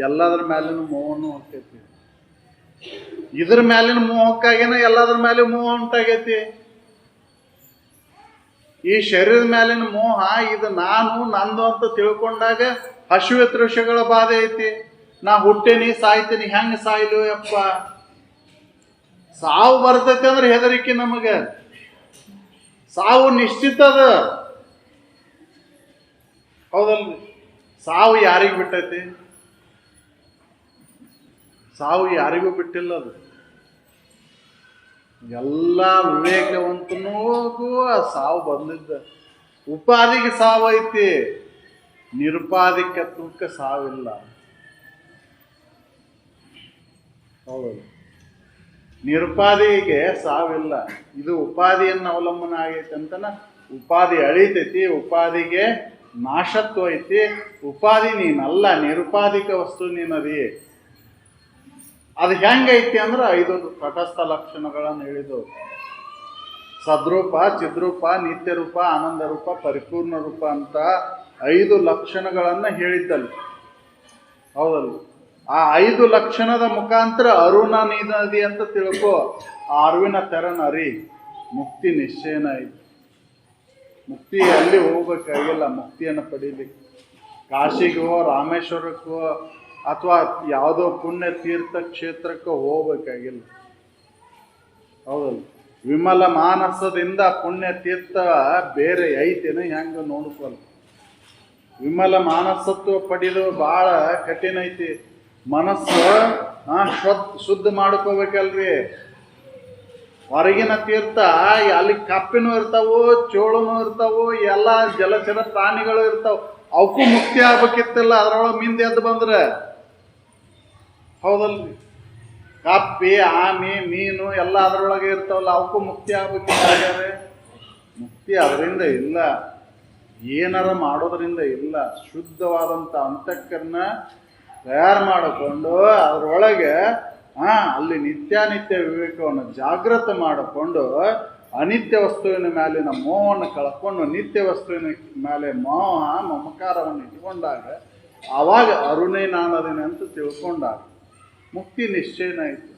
ಎಲ್ಲದರ ಮ್ಯಾಲಿನ ಮೋಹನು ಹೋಗ್ತೈತಿ. ಇದ್ರ ಮ್ಯಾಲಿನ ಮೋಹಕ್ಕಾಗೇನ ಎಲ್ಲದ್ರ ಮೇಲೆ ಮೋಹ ಉಂಟಾಗೈತಿ. ಈ ಶರೀರದ ಮ್ಯಾಲಿನ ಮೋಹ ಇದು ನಾನು ನಂದು ಅಂತ ತಿಳ್ಕೊಂಡಾಗ ಹಸಿವೆ ತೃಷಗಳ ಬಾಧೆ ಐತಿ. ನಾ ಹುಟ್ಟೇನಿ, ಸಾಯ್ತೀನಿ, ಹೆಂಗ ಸಾಯ್ಲು ಯಪ್ಪ? ಸಾವು ಬರ್ತೈತಿ ಅಂದ್ರೆ ಹೆದರಿಕೆ ನಮಗೆ. ಸಾವು ನಿಶ್ಚಿತ ಅದ. ಹೌದಲ್ರಿ? ಸಾವು ಯಾರಿಗೆ ಬಿಟ್ಟೈತಿ? ಸಾವು ಯಾರಿಗೂ ಬಿಟ್ಟಿಲ್ಲ. ಅದು ಎಲ್ಲ ವಿವೇಕವಂತನಿಗೂ ಆ ಸಾವು ಬಂದಿದ್ದ. ಉಪಾಧಿಗೆ ಸಾವು ಐತಿ, ನಿರುಪಾಧಿಕತ್ವಕ್ಕೆ ಸಾವಿಲ್ಲ. ಹೌದಲ್ಲ? ನಿರುಪಾಧಿಗೆ ಸಾವಿಲ್ಲ. ಇದು ಉಪಾಧಿಯನ್ನು ಅವಲಂಬನೆ ಆಗೈತೆ ಅಂತನ ಉಪಾಧಿ ಅಳಿತೈತಿ, ಉಪಾಧಿಗೆ ನಾಶತ್ವ ಐತಿ. ಉಪಾಧಿ ನೀನಲ್ಲ, ನಿರುಪಾಧಿಕ ವಸ್ತು ನೀನದಿ. ಅದು ಹೆಂಗೈತಿ ಅಂದ್ರೆ 5 ತಟಸ್ಥ ಲಕ್ಷಣಗಳನ್ನು ಹೇಳಿದವು. ಸದ್ರೂಪ, ಚಿದ್ರೂಪ, ನಿತ್ಯ ರೂಪ, ಆನಂದ ರೂಪ, ಪರಿಪೂರ್ಣ ರೂಪ ಅಂತ 5 ಲಕ್ಷಣಗಳನ್ನು ಹೇಳಿದ್ದಲ್ಲಿ. ಹೌದಲ್ಲ? ಆ 5 ಲಕ್ಷಣದ ಮುಖಾಂತರ ಅರುಣ ನೀನದಿ ಅಂತ ತಿಳ್ಕೊ. ಆ ಅರಿವಿನ ತೆರನ ಅರಿ, ಮುಕ್ತಿ ನಿಶ್ಚಯನ ಐತಿ. ಮುಕ್ತಿ ಅಲ್ಲಿ ಹೋಗ್ಬೇಕಾಗಿಲ್ಲ. ಮುಕ್ತಿಯನ್ನು ಪಡೀಲಿಕ್ಕೆ ಕಾಶಿಗೋ, ರಾಮೇಶ್ವರಕ್ಕೋ ಅಥವಾ ಯಾವುದೋ ಪುಣ್ಯ ತೀರ್ಥ ಕ್ಷೇತ್ರಕ್ಕೆ ಹೋಗ್ಬೇಕಾಗಿಲ್ಲ. ಹೌದಲ್ಲ? ವಿಮಲ ಮಾನಸದಿಂದ ಪುಣ್ಯ ತೀರ್ಥ ಬೇರೆ ಐತೇನು ಹೆಂಗ ನೋಡ್ಕೊಲ್ಲ. ವಿಮಲ ಮಾನಸತ್ವ ಪಡೆದು ಭಾಳ ಕಠಿಣ ಐತಿ. ಮನಸ್ಸು ಶುದ್ಧ ಮಾಡ್ಕೋಬೇಕಲ್ರಿ. ಹೊರಗಿನ ತೀರ್ಥ ಅಲ್ಲಿ ಕಪ್ಪಿನೂ ಇರ್ತಾವು, ಚೋಳನೂ ಇರ್ತಾವು, ಎಲ್ಲ ಜಲಚರ ಪ್ರಾಣಿಗಳು ಇರ್ತಾವ. ಅವಕ್ಕೂ ಮುಕ್ತಿ ಆಗ್ಬೇಕಿತ್ತಲ್ಲ, ಅದ್ರೊಳಗೆ ಮಿಂದ ಎದ್ದು ಬಂದ್ರೆ. ಹೌದಲ್ರಿ? ಕಪ್ಪಿ, ಆಮೆ, ಮೀನು ಎಲ್ಲ ಅದರೊಳಗೆ ಇರ್ತಾವಲ್ಲ, ಅವಕ್ಕೂ ಮುಕ್ತಿ ಆಗ್ಬೇಕಿದ್ದಾರೆ. ಮುಕ್ತಿ ಅದರಿಂದ ಇಲ್ಲ, ಏನಾರ ಮಾಡೋದ್ರಿಂದ ಇಲ್ಲ. ಶುದ್ಧವಾದಂಥ ಅಂತಃಕರಣ ತಯಾರು ಮಾಡಿಕೊಂಡು ಅದರೊಳಗೆ ಅಲ್ಲಿ ನಿತ್ಯಾನಿತ್ಯ ವಿವೇಕವನ್ನು ಜಾಗೃತ ಮಾಡಿಕೊಂಡು ಅನಿತ್ಯ ವಸ್ತುವಿನ ಮೇಲಿನ ಮೋಹವನ್ನು ಕಳ್ಕೊಂಡು ನಿತ್ಯ ವಸ್ತುವಿನ ಮೇಲೆ ಮೋಹ ಮಮಕಾರವನ್ನು ಇಟ್ಕೊಂಡಾಗ ಆವಾಗ ಅರುಣೇ ನಾನದೇನೆ ಅಂತ ತಿಳ್ಕೊಂಡಾಗ ಮುಕ್ತಿ ನಿಶ್ಚಯನ ಐತಿ.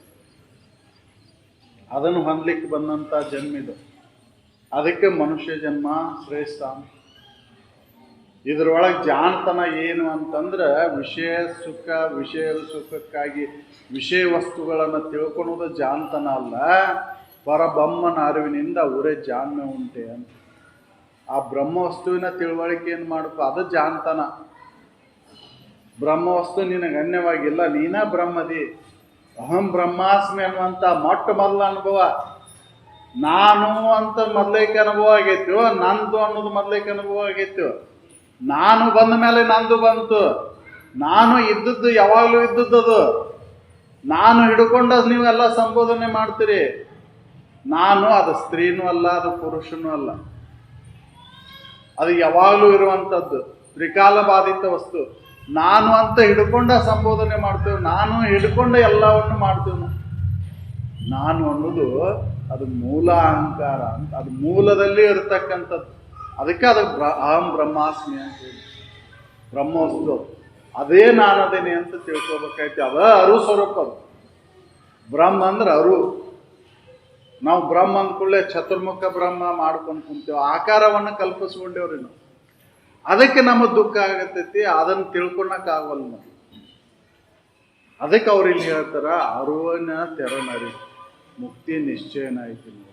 ಅದನ್ನು ಹೊಂದಲಿಕ್ಕೆ ಬಂದಂಥ ಜನ್ಮಿದು. ಅದಕ್ಕೆ ಮನುಷ್ಯ ಜನ್ಮ ಶ್ರೇಷ್ಠ. ಇದ್ರೊಳಗೆ ಜಾಣತನ ಏನು ಅಂತಂದ್ರೆ ವಿಷಯ ಸುಖಕ್ಕಾಗಿ ವಿಷಯ ವಸ್ತುಗಳನ್ನು ತಿಳ್ಕೊಳೋದು ಜಾಣತನ ಅಲ್ಲ. ಪರಬ್ರಹ್ಮನ ಅರಿವಿನಿಂದ ಅವರೇ ಜಾಣ್ಮೆ ಉಂಟೆ ಅಂತ. ಆ ಬ್ರಹ್ಮವಸ್ತುವಿನ ತಿಳುವಳಿಕೆ ಏನು ಮಾಡಬೇಕು, ಅದು ಜಾಣತನ. ಬ್ರಹ್ಮವಸ್ತು ನಿನಗೆ ಅನ್ಯವಾಗಿಲ್ಲ, ನೀನ ಬ್ರಹ್ಮದಿ. ಅಹಂ ಬ್ರಹ್ಮಾಸ್ಮಿ ಅನ್ನುವಂಥ ಮೊಟ್ಟ ಮೊದಲ ಅನುಭವ. ನಾನು ಅಂತ ಮೊದಲೈಕೆ ಅನುಭವ ಆಗೈತೋ, ನಂದು ಅನ್ನೋದು ಮೊದಲೈಕೆ ಅನುಭವ ಆಗೈತೋ. ನಾನು ಬಂದ ಮೇಲೆ ನಂದು ಬಂತು. ನಾನು ಇದ್ದದ್ದು ಯಾವಾಗಲೂ ಇದ್ದದ್ದು. ನಾನು ಹಿಡ್ಕೊಂಡು ನೀವೆಲ್ಲ ಸಂಬೋಧನೆ ಮಾಡ್ತೀರಿ. ನಾನು ಅದು ಸ್ತ್ರೀನೂ ಅಲ್ಲ, ಅದು ಪುರುಷನೂ ಅಲ್ಲ, ಅದು ಯಾವಾಗಲೂ ಇರುವಂಥದ್ದು ತ್ರಿಕಾಲ ಬಾಧಿತ ವಸ್ತು. ನಾನು ಅಂತ ಹಿಡ್ಕೊಂಡ ಸಂಬೋಧನೆ ಮಾಡ್ತೇವೆ, ನಾನು ಹಿಡ್ಕೊಂಡ ಎಲ್ಲವನ್ನು ಮಾಡ್ತೇವೆ. ನಾನು ಅನ್ನೋದು ಅದು ಮೂಲ ಅಹಂಕಾರ ಅಂತ, ಅದು ಮೂಲದಲ್ಲಿ ಇರತಕ್ಕಂಥದ್ದು. ಅದಕ್ಕೆ ಅದಕ್ಕೆ ಅಹಂ ಬ್ರಹ್ಮಾಸ್ಮಿ ಅಂತ ಹೇಳಿ ಬ್ರಹ್ಮವಸ್ತು ಅದೇ ನಾನದೇನೆ ಅಂತ ತಿಳ್ಕೊಬೇಕಾಯ್ತು. ಅದ ಅರು ಸ್ವರೂಪ. ಅದು ಬ್ರಹ್ಮ ಅಂದ್ರೆ ಅರು. ನಾವು ಬ್ರಹ್ಮ ಅಂದ್ಕೊಳ್ಳೆ ಚತುರ್ಮುಖ ಬ್ರಹ್ಮ ಮಾಡ್ಕೊಂಡು ಕುಂತೇವೆ, ಆಕಾರವನ್ನು ಕಲ್ಪಿಸ್ಕೊಂಡೇವ್ರಿ ನಾವು. ಅದಕ್ಕೆ ನಮಗೆ ದುಃಖ ಆಗತೈತಿ, ಅದನ್ನು ತಿಳ್ಕೊಳಕ್ಕಾಗವಲ್ಲ ನಾವು. ಅದಕ್ಕೆ ಅವ್ರು ಇಲ್ಲಿ ಹೇಳ್ತಾರ ಅರುವಿನ ತೆರನರಿ ಮುಕ್ತಿ ನಿಶ್ಚಯನ ಐತಿ. ನೋಡಿ,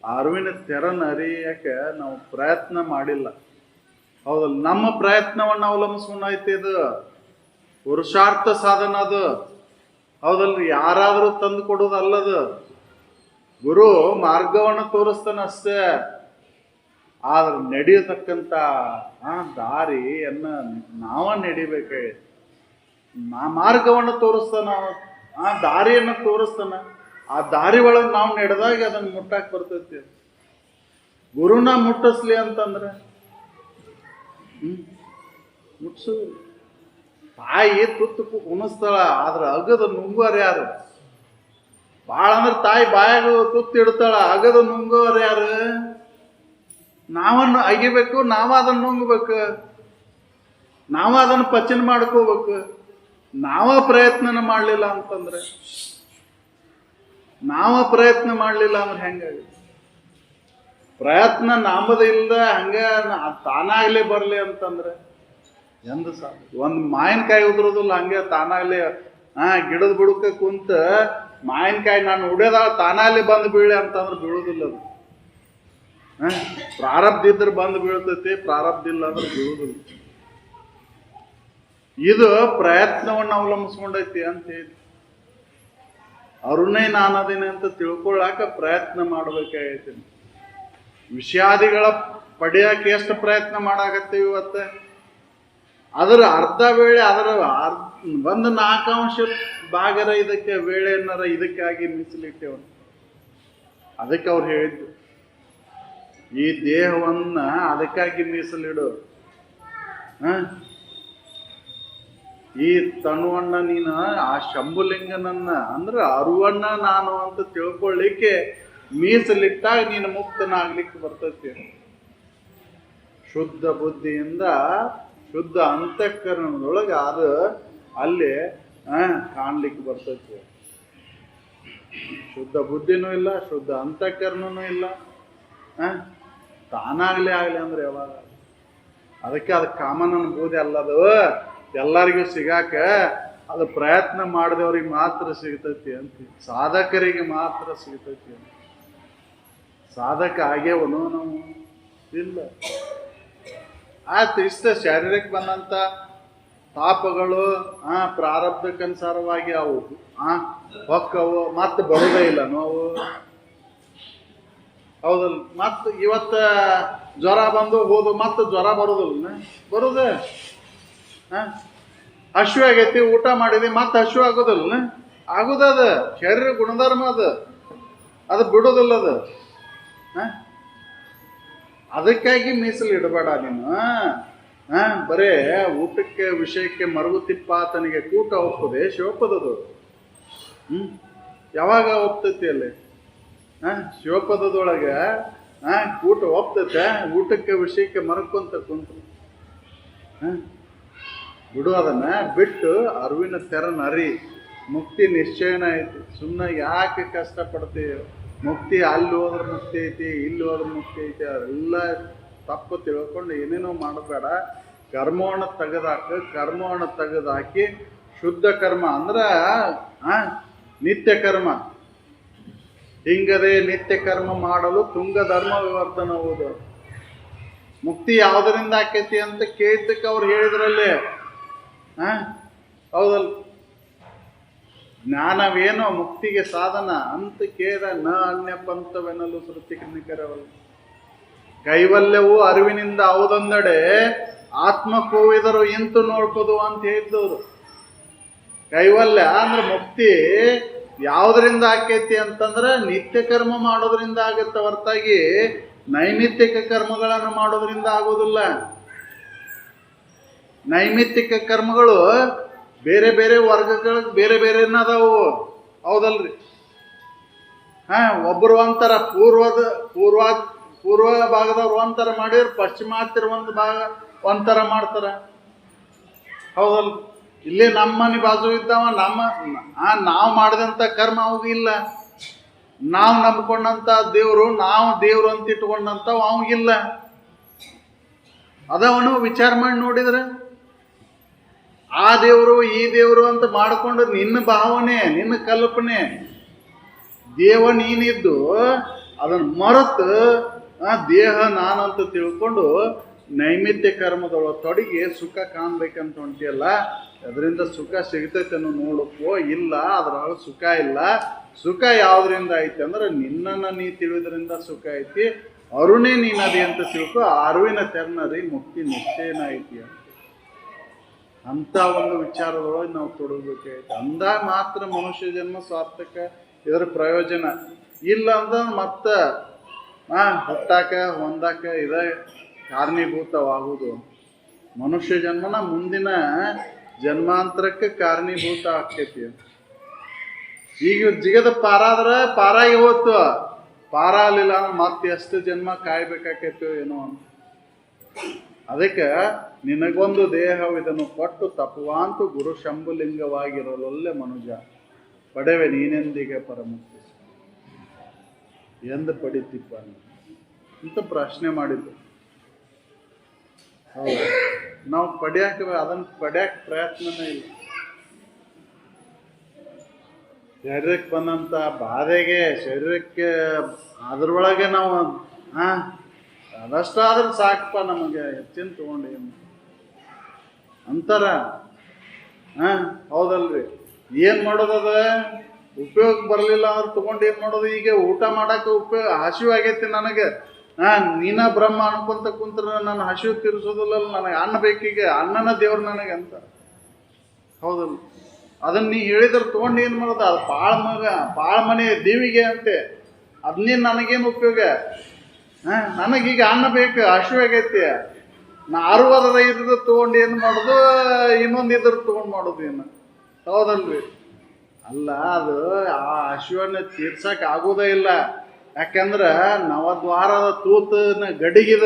ಅರಿವಿನ ತೆರನ ಅರಿಯಕ್ಕೆ ನಾವು ಪ್ರಯತ್ನ ಮಾಡಿಲ್ಲ. ಹೌದಲ್ಲ? ನಮ್ಮ ಪ್ರಯತ್ನವನ್ನು ಅವಲಂಬಿಸ್ಕೊಂಡು ಐತಿ. ಇದು ಪುರುಷಾರ್ಥ ಸಾಧನ ಅದು. ಹೌದಲ್ರಿ? ಯಾರಾದರೂ ತಂದು ಕೊಡೋದಲ್ಲದು. ಗುರು ಮಾರ್ಗವನ್ನು ತೋರಿಸ್ತಾನ ಅಷ್ಟೇ. ಆದ್ರೆ ನಡೆಯತಕ್ಕಂಥ ದಾರಿಯನ್ನು ನಾವ ನಡಿಬೇಕಾಗಿ ಮಾರ್ಗವನ್ನು ತೋರಿಸ್ತಾನ, ಆ ದಾರಿಯನ್ನು ತೋರಿಸ್ತಾನ. ಆ ದಾರಿ ಒಳಗೆ ನಾವು ನಡೆದಾಗ ಅದನ್ನು ಮುಟ್ಟಕ್ಕೆ ಬರ್ತೈತಿ. ಗುರುನ ಮುಟ್ಟಿಸ್ಲಿ ಅಂತಂದ್ರೆ ಮುಟ್ಸು. ತಾಯಿ ತುತ್ತು ಉಣಿಸ್ತಾಳ, ಆದ್ರೆ ಅಗದ ನುಂಗೋರು ಯಾರು? ಭಾಳ ಅಂದ್ರೆ ತಾಯಿ ಬಾಯಾಗ ತುತ್ತು ಇಡ್ತಾಳ, ಅಗದ ನುಂಗೋರು ಯಾರು? ನಾವನ್ನು ಅಗಿಬೇಕು, ನಾವ ಅದನ್ನು ನುಂಗ್ಬೇಕು, ನಾವ ಅದನ್ನು ಪಚನ ಮಾಡ್ಕೋಬೇಕು. ನಾವ ಪ್ರಯತ್ನ ಮಾಡಲಿಲ್ಲ ಅಂತಂದ್ರೆ, ನಾವ ಪ್ರಯತ್ನ ಮಾಡಲಿಲ್ಲ ಅಂದ್ರೆ ಹೆಂಗಾಗುತ್ತೆ? ಪ್ರಯತ್ನ ನಮ್ಮದು ಇಲ್ಲದ ಹಂಗೆ ತಾನಾಗ್ಲಿ ಬರಲಿ ಅಂತಂದ್ರೆ ಎಂದು ಸಾಧ್ಯ? ಒಂದು ಮಾವಿನಕಾಯಿ ಉದುರೋದಿಲ್ಲ ಹಂಗೆ ತಾನಾಗ್ಲಿ. ಗಿಡದ ಬುಡಕ್ಕೆ ಕುಂತ ಮಾವಿನಕಾಯಿ ನಾನು ಉಡ್ಯದಾಗ ತಾನಾಗ್ಲಿ ಬಂದು ಬೀಳಿ ಅಂತಂದ್ರೆ ಬೀಳೋದಿಲ್ಲ ಅದು. ಪ್ರಾರಬ್ಧ ಇದ್ರೆ ಬಂದು ಬೀಳ್ತೈತಿ, ಪ್ರಾರಬ್ಧ ಇಲ್ಲ ಅಂದ್ರೆ ಬೀಳುದಿಲ್ಲ. ಇದು ಪ್ರಯತ್ನವನ್ನು ಅವಲಂಬಿಸ್ಕೊಂಡೈತಿ ಅಂತ ಹೇಳಿ ಅರುಣೇ ನಾನದಿನ ಅಂತ ತಿಳ್ಕೊಳ್ಳಾಕ ಪ್ರಯತ್ನ ಮಾಡ್ಬೇಕಾಗೈತಿ. ವಿಷಯಾದಿಗಳ ಪಡೆಯಕ್ಕೆ ಎಷ್ಟು ಪ್ರಯತ್ನ ಮಾಡಾಕತ್ತೀವಿ ಇವತ್ತ? ಅದರ ಅರ್ಧ ವೇಳೆ, ಅದರ ಒಂದು 4 ಭಾಗರ ಇದಕ್ಕೆ ವೇಳೆಯನ್ನಾರ ಇದಕ್ಕಾಗಿ ಮೀಸಲಿಟ್ಟೇವ. ಅದಕ್ಕೆ ಅವ್ರು ಹೇಳಿದ್ದು ಈ ದೇಹವನ್ನ ಅದಕ್ಕಾಗಿ ಮೀಸಲಿಡು. ಈ ತನುವನ್ನ ನೀನು ಆ ಶಂಭುಲಿಂಗನನ್ನ ಅಂದ್ರೆ ಅರುವನ್ನ ನಾನು ಅಂತ ತಿಳ್ಕೊಳ್ಳಿಕ್ಕೆ ಮೀಸಲಿಟ್ಟಾಗ ನೀನು ಮುಕ್ತನಾಗ್ಲಿಕ್ಕೆ ಬರ್ತೈತಿ. ಶುದ್ಧ ಬುದ್ಧಿಯಿಂದ ಶುದ್ಧ ಅಂತಃಕರಣದೊಳಗೆ ಅದು ಅಲ್ಲಿ ಕಾಣ್ಲಿಕ್ಕೆ ಬರ್ತೈತಿ. ಶುದ್ಧ ಬುದ್ಧಿನೂ ಇಲ್ಲ, ಶುದ್ಧ ಅಂತಃಕರಣನೂ ಇಲ್ಲ. ತಾನಾಗ್ಲಿ ಆಗ್ಲಿ ಅಂದ್ರೆ ಯಾವಾಗ? ಅದಕ್ಕೆ ಅದು ಕಾಮನ್ ಅನ್ಬೋದು ಅಲ್ಲದು, ಎಲ್ಲರಿಗೂ ಸಿಗಾಕ ಅದು ಪ್ರಯತ್ನ ಮಾಡಿದವ್ರಿಗೆ ಮಾತ್ರ ಸಿಗ್ತೈತಿ ಅಂತ, ಸಾಧಕರಿಗೆ ಮಾತ್ರ ಸಿಗ್ತೈತಿ ಅಂತ. ಸಾಧಕ ಆಗ್ಯವನು ನಾವು ಇಲ್ಲ. ಆಯ್ತು, ಇಷ್ಟ ಶಾರೀರಿಕ ಬಂದಂತ ತಾಪಗಳು ಪ್ರಾರಬ್ಧಕ್ಕನುಸಾರವಾಗಿ ಅವು ಹೊಕ್ಕವು, ಮತ್ತೆ ಬರೋದೇ ಇಲ್ಲ ನೋವು. ಹೌದಲ್ಲ? ಮತ್ತೆ ಇವತ್ತ ಜ್ವರ ಬಂದು ಹೋದು, ಮತ್ತೆ ಜ್ವರ ಬರೋದಿಲ್ಲ, ಬರುದೇ. ಹಶು ಆಗೈತಿ, ಊಟ ಮಾಡಿದಿ, ಮತ್ತೆ ಹಶು ಆಗೋದಿಲ್ಲ, ಆಗುದದ ಶರೀರ ಗುಣಧರ್ಮ ಅದು ಬಿಡೋದಿಲ್ಲ ಅದು. ಅದಕ್ಕಾಗಿ ಮೀಸಲು ಇಡಬೇಡ ನೀನು. ಬರೇ ಊಟಕ್ಕೆ ವಿಷಯಕ್ಕೆ ಮರುಗುತಿಪ್ಪ ತನಗೆ ಕೂಟ ಒಪ್ಪದೆ ಶಿವಪದದು. ಯಾವಾಗ ಒಪ್ತೈತಿ ಅಲ್ಲಿ? ಶಿವಪದದೊಳಗೆ ಕೂಟ ಒಪ್ತೈತೆ, ಊಟಕ್ಕೆ ವಿಷಯಕ್ಕೆ ಮರಕೊಂತ ಕುಂತು ಬಿಡು. ಅದನ್ನ ಬಿಟ್ಟು ಅರಿವಿನ ತೆರನರಿ, ಮುಕ್ತಿ ನಿಶ್ಚಯನ ಐತಿ. ಸುಮ್ಮನೆ ಯಾಕೆ ಕಷ್ಟಪಡ್ತೀವಿ? ಮುಕ್ತಿ ಅಲ್ಲಿ ಹೋದ್ರೆ ಮುಕ್ತಿ ಐತಿ, ಇಲ್ಲಿ ಹೋದ್ರೆ ಮುಕ್ತಿ ಐತಿ, ಅದೆಲ್ಲ ತಪ್ಪು ತಿಳ್ಕೊಂಡು ಏನೇನೋ ಮಾಡಬೇಡ. ಕರ್ಮವನ್ನು ತೆಗೆದಾಕಿ ಶುದ್ಧ ಕರ್ಮ ಅಂದ್ರೆ ನಿತ್ಯ ಕರ್ಮ. ಹಿಂಗದೆ ನಿತ್ಯ ಕರ್ಮ ಮಾಡಲು ತುಂಗ ಧರ್ಮ ವಿವರ್ತನವುದು. ಮುಕ್ತಿ ಯಾವುದರಿಂದ ಆಕೈತಿ ಅಂತ ಕೇಳಿದ್ದಕ್ಕೆ ಅವ್ರು ಹೇಳಿದ್ರಲ್ಲಿ ಹೌದಲ್ಲ? ಜ್ಞಾನವೇನೋ ಮುಕ್ತಿಗೆ ಸಾಧನ ಅಂತ ಕೇಳ ನ ಅನ್ಯ ಪಂಥವೆನ್ನಲು ಶ್ರುತಿ ನಿಖರವಲ್ಲ. ಕೈವಲ್ಯವು ಅರಿವಿನಿಂದ ಹೌದೊಂದೆಡೆ ಆತ್ಮ ಕೋವಿದರು ಇಂತು ನೋಡ್ಬೋದು ಅಂತ ಹೇಳಿದ್ದವರು. ಕೈವಲ್ಯ ಅಂದ್ರೆ ಮುಕ್ತಿ ಯಾವುದರಿಂದ ಆಕೈತಿ ಅಂತಂದ್ರೆ ನಿತ್ಯ ಕರ್ಮ ಮಾಡೋದ್ರಿಂದ ಆಗತ್ತೆ ಹೊರತಾಗಿ ನೈಮಿತ್ತಿಕ ಕರ್ಮಗಳನ್ನು ಮಾಡೋದ್ರಿಂದ ಆಗೋದಿಲ್ಲ. ನೈಮಿತ್ತಿಕ ಕರ್ಮಗಳು ಬೇರೆ ಬೇರೆ ವರ್ಗಗಳಿಗೆ ಬೇರೆ ಬೇರೆ ಅದಾವು, ಹೌದಲ್ರಿ? ಒಬ್ಬರು ಒಂಥರ ಪೂರ್ವ ಭಾಗದವ್ರು ಒಂಥರ ಮಾಡಿದ್ರೆ ಪಶ್ಚಿಮಾತ್ಯರು ಒಂಥರ ಮಾಡ್ತಾರ, ಹೌದಲ್? ಇಲ್ಲಿ ನಮ್ಮ ಮನೆ ಬಾಜು ಇದ್ದಾವ, ನಾವು ಮಾಡಿದಂಥ ಕರ್ಮ ಅವಾಗಿಲ್ಲ. ನಾವು ನಂಬ್ಕೊಂಡಂತ ದೇವ್ರು, ನಾವು ದೇವ್ರು ಅಂತ ಇಟ್ಕೊಂಡಂಥವು ಅವಾಗಿಲ್ಲ. ಅದವನು ವಿಚಾರ ಮಾಡಿ ನೋಡಿದ್ರೆ ಆ ದೇವರು ಈ ದೇವರು ಅಂತ ಮಾಡಿಕೊಂಡು ನಿನ್ನ ಭಾವನೆ, ನಿನ್ನ ಕಲ್ಪನೆ, ದೇವ ನೀನಿದ್ದು ಅದನ್ನು ಮರೆತು ದೇಹ ನಾನು ಅಂತ ತಿಳ್ಕೊಂಡು ನೈಮಿತ್ಯ ಕರ್ಮದೊಳಗೆ ತೊಡಗಿ ಸುಖ ಕಾಣ್ಬೇಕಂತ ಹೊಂಟಿಯಲ್ಲ, ಅದರಿಂದ ಸುಖ ಸಿಗ್ತೈತೆ ಅನ್ನೋ ನೋಡಕ್ಕೋ ಇಲ್ಲ. ಅದ್ರೊಳಗೆ ಸುಖ ಇಲ್ಲ. ಸುಖ ಯಾವುದರಿಂದ ಐತಿ ಅಂದ್ರೆ ನಿನ್ನನ್ನು ನೀ ತಿಳಿದ್ರಿಂದ ಸುಖ ಐತಿ. ಅರುಣೇ ನೀನದಿ ಅಂತ ತಿಳ್ಕೊ, ಅರಿವಿನ ತೆರನರಿ ಮುಕ್ತಿ ನಿಶ್ಚಯನ ಐತಿ ಅಂತ ಒಂದು ವಿಚಾರದೊಳಗೆ ನಾವು ತೊಡಗಬೇಕಾಯ್ತು. ಅಂದಾಗ ಮಾತ್ರ ಮನುಷ್ಯ ಜನ್ಮ ಸಾರ್ಥಕ, ಇದರ ಪ್ರಯೋಜನ. ಇಲ್ಲ ಅಂದ್ರೆ ಮತ್ತೆ ಹುಟ್ಟಾಕ ಹೊಂದಾಕ ಇದ ಕಾರಣೀಭೂತವಾಗುವುದು. ಮನುಷ್ಯ ಜನ್ಮನ ಮುಂದಿನ ಜನ್ಮಾಂತರಕ್ಕೆ ಕಾರಣೀಭೂತ ಆಕೈತಿ. ಈಗ ಜಿಗದ ಪಾರಾದ್ರೆ ಪಾರಾಗಿ ಹೋತು, ಪಾರ ಆಗಲಿಲ್ಲ ಅಂದ್ರೆ ಮತ್ತೆ ಎಷ್ಟು ಜನ್ಮ ಕಾಯ್ಬೇಕಾಕೈತೋ ಏನೋ ಅಂತ. ಅದಕ್ಕೆ ನಿನಗೊಂದು ದೇಹವಿದನ್ನು ಕೊಟ್ಟು ತಪವಾಂತು ಗುರು ಶಂಭುಲಿಂಗವಾಗಿರಲೊಲ್ಲೆ ಮನುಜ ಪಡೆವೆ ನೀನೆಂದಿಗೆ ಪರಮುಕ್ತಿ ಎಂದು ಪಡಿತಿಪ್ಪ ಅಂತ ಪ್ರಶ್ನೆ ಮಾಡಿದ್ದು. ಹೌದು, ನಾವು ಅದನ್ನು ಪಡ್ಯಾಕ ಪ್ರಯತ್ನನೇ ಇಲ್ಲ. ಶರೀರಕ್ಕೆ ಬಂದಂಥ ಬಾಧೆಗೆ, ಶರೀರಕ್ಕೆ ಅದ್ರೊಳಗೆ ನಾವು ಅದಷ್ಟಾದ್ರೆ ಸಾಕಪ್ಪ ನಮಗೆ, ಹೆಚ್ಚಿನ ತೊಗೊಂಡು ಏನು ಅಂತಾರ. ಹೌದಲ್ರಿ? ಏನು ಮಾಡೋದದ? ಉಪಯೋಗ ಬರಲಿಲ್ಲ ಅಂದ್ರೆ ತೊಗೊಂಡು ಏನು ಮಾಡೋದು? ಈಗ ಊಟ ಮಾಡೋಕೆ ಉಪಯೋಗ ಹಸಿವು ಆಗೈತಿ ನನಗೆ, ನೀನ ಬ್ರಹ್ಮ ಅನ್ಕೊಂತ ಕುಂತ್ರ ನಾನು ಹಸಿವು ತೀರಿಸೋದಿಲ್ಲ, ನನಗೆ ಅನ್ನ ಬೇಕೀಗ, ಅನ್ನನ ದೇವ್ರು ನನಗೆ ಅಂತ. ಹೌದಲ್ಲ? ಅದನ್ನ ನೀ ಹೇಳಿದ್ರೆ ತೊಗೊಂಡು ಏನು ಮಾಡೋದು? ಅದು ಪಾಳ ಮನೆ ದೇವಿಗೆ ಅಂತೆ, ಅದನ್ನೇನು ನನಗೇನು ಉಪಯೋಗ? ನನಗೀಗ ಅನ್ನ ಬೇಕು, ಹಸಿವು ಆಗೈತಿ, ನಾ 65 ತೊಗೊಂಡು ಏನು ಮಾಡೋದು? ಇನ್ನೊಂದು ಇದ್ರ ತೊಗೊಂಡು ಮಾಡೋದು ಏನು? ಹೌದಲ್ರಿ? ಅಲ್ಲ, ಅದು ಆ ಹಸಿವನ್ನ ತೀರ್ಸಕ್ಕೆ ಆಗೋದೇ ಇಲ್ಲ. ಯಾಕಂದ್ರೆ ನವದ್ವಾರದ ತೂತನ ಗಡಿಗಿದ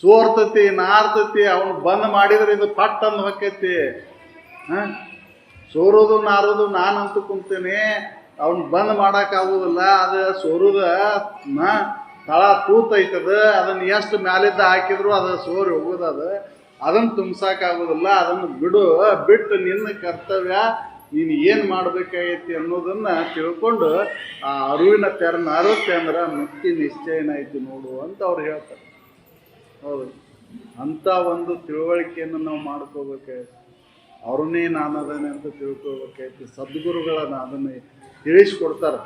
ಸೋರ್ತತಿ, ನಾರ್ತತಿ. ಅವನು ಬಂದ್ ಮಾಡಿದ್ರೆ ಇದು ಪಟ್ ಅಂದ್ ಹೊಕ್ಕೈತಿ. ಸೋರೋದು ನಾರೋದು ನಾನಂತೂ ಕುಂತೀನಿ, ಅವನ್ ಬಂದ್ ಮಾಡೋಕ್ಕಾಗೋದಿಲ್ಲ. ಅದು ಸೋರುದ ತಳ ತೂತೈತದ, ಅದನ್ನ ಎಷ್ಟು ಮ್ಯಾಲಿದ್ದ ಹಾಕಿದ್ರು ಅದು ಸೋರಿ ಹೋಗೋದದ, ಅದನ್ನು ತುಂಬ್ಸಕ್ಕಾಗೋದಿಲ್ಲ. ಅದನ್ನು ಬಿಟ್ಟು ನಿನ್ನ ಕರ್ತವ್ಯ ನೀನು ಏನು ಮಾಡಬೇಕಾಗೈತಿ ಅನ್ನೋದನ್ನು ತಿಳ್ಕೊಂಡು ಆ ಅರಿವಿನ ತೆರನ ಅರುತ್ತೆ ಅಂದ್ರೆ ಮುಕ್ತಿ ನಿಶ್ಚಯನ ಐತಿ ನೋಡು ಅಂತ ಅವ್ರು ಹೇಳ್ತಾರೆ. ಹೌದು, ಅಂಥ ಒಂದು ತಿಳುವಳಿಕೆಯನ್ನು ನಾವು ಮಾಡ್ಕೋಬೇಕಾಯ್ತು. ಅವ್ರನ್ನೇ ನಾನು ಅದನ್ನೇ ಅಂತ ತಿಳ್ಕೊಬೇಕಾಯ್ತು. ಸದ್ಗುರುಗಳನ್ನ ಅದನ್ನು ತಿಳಿಸ್ಕೊಡ್ತಾರೆ.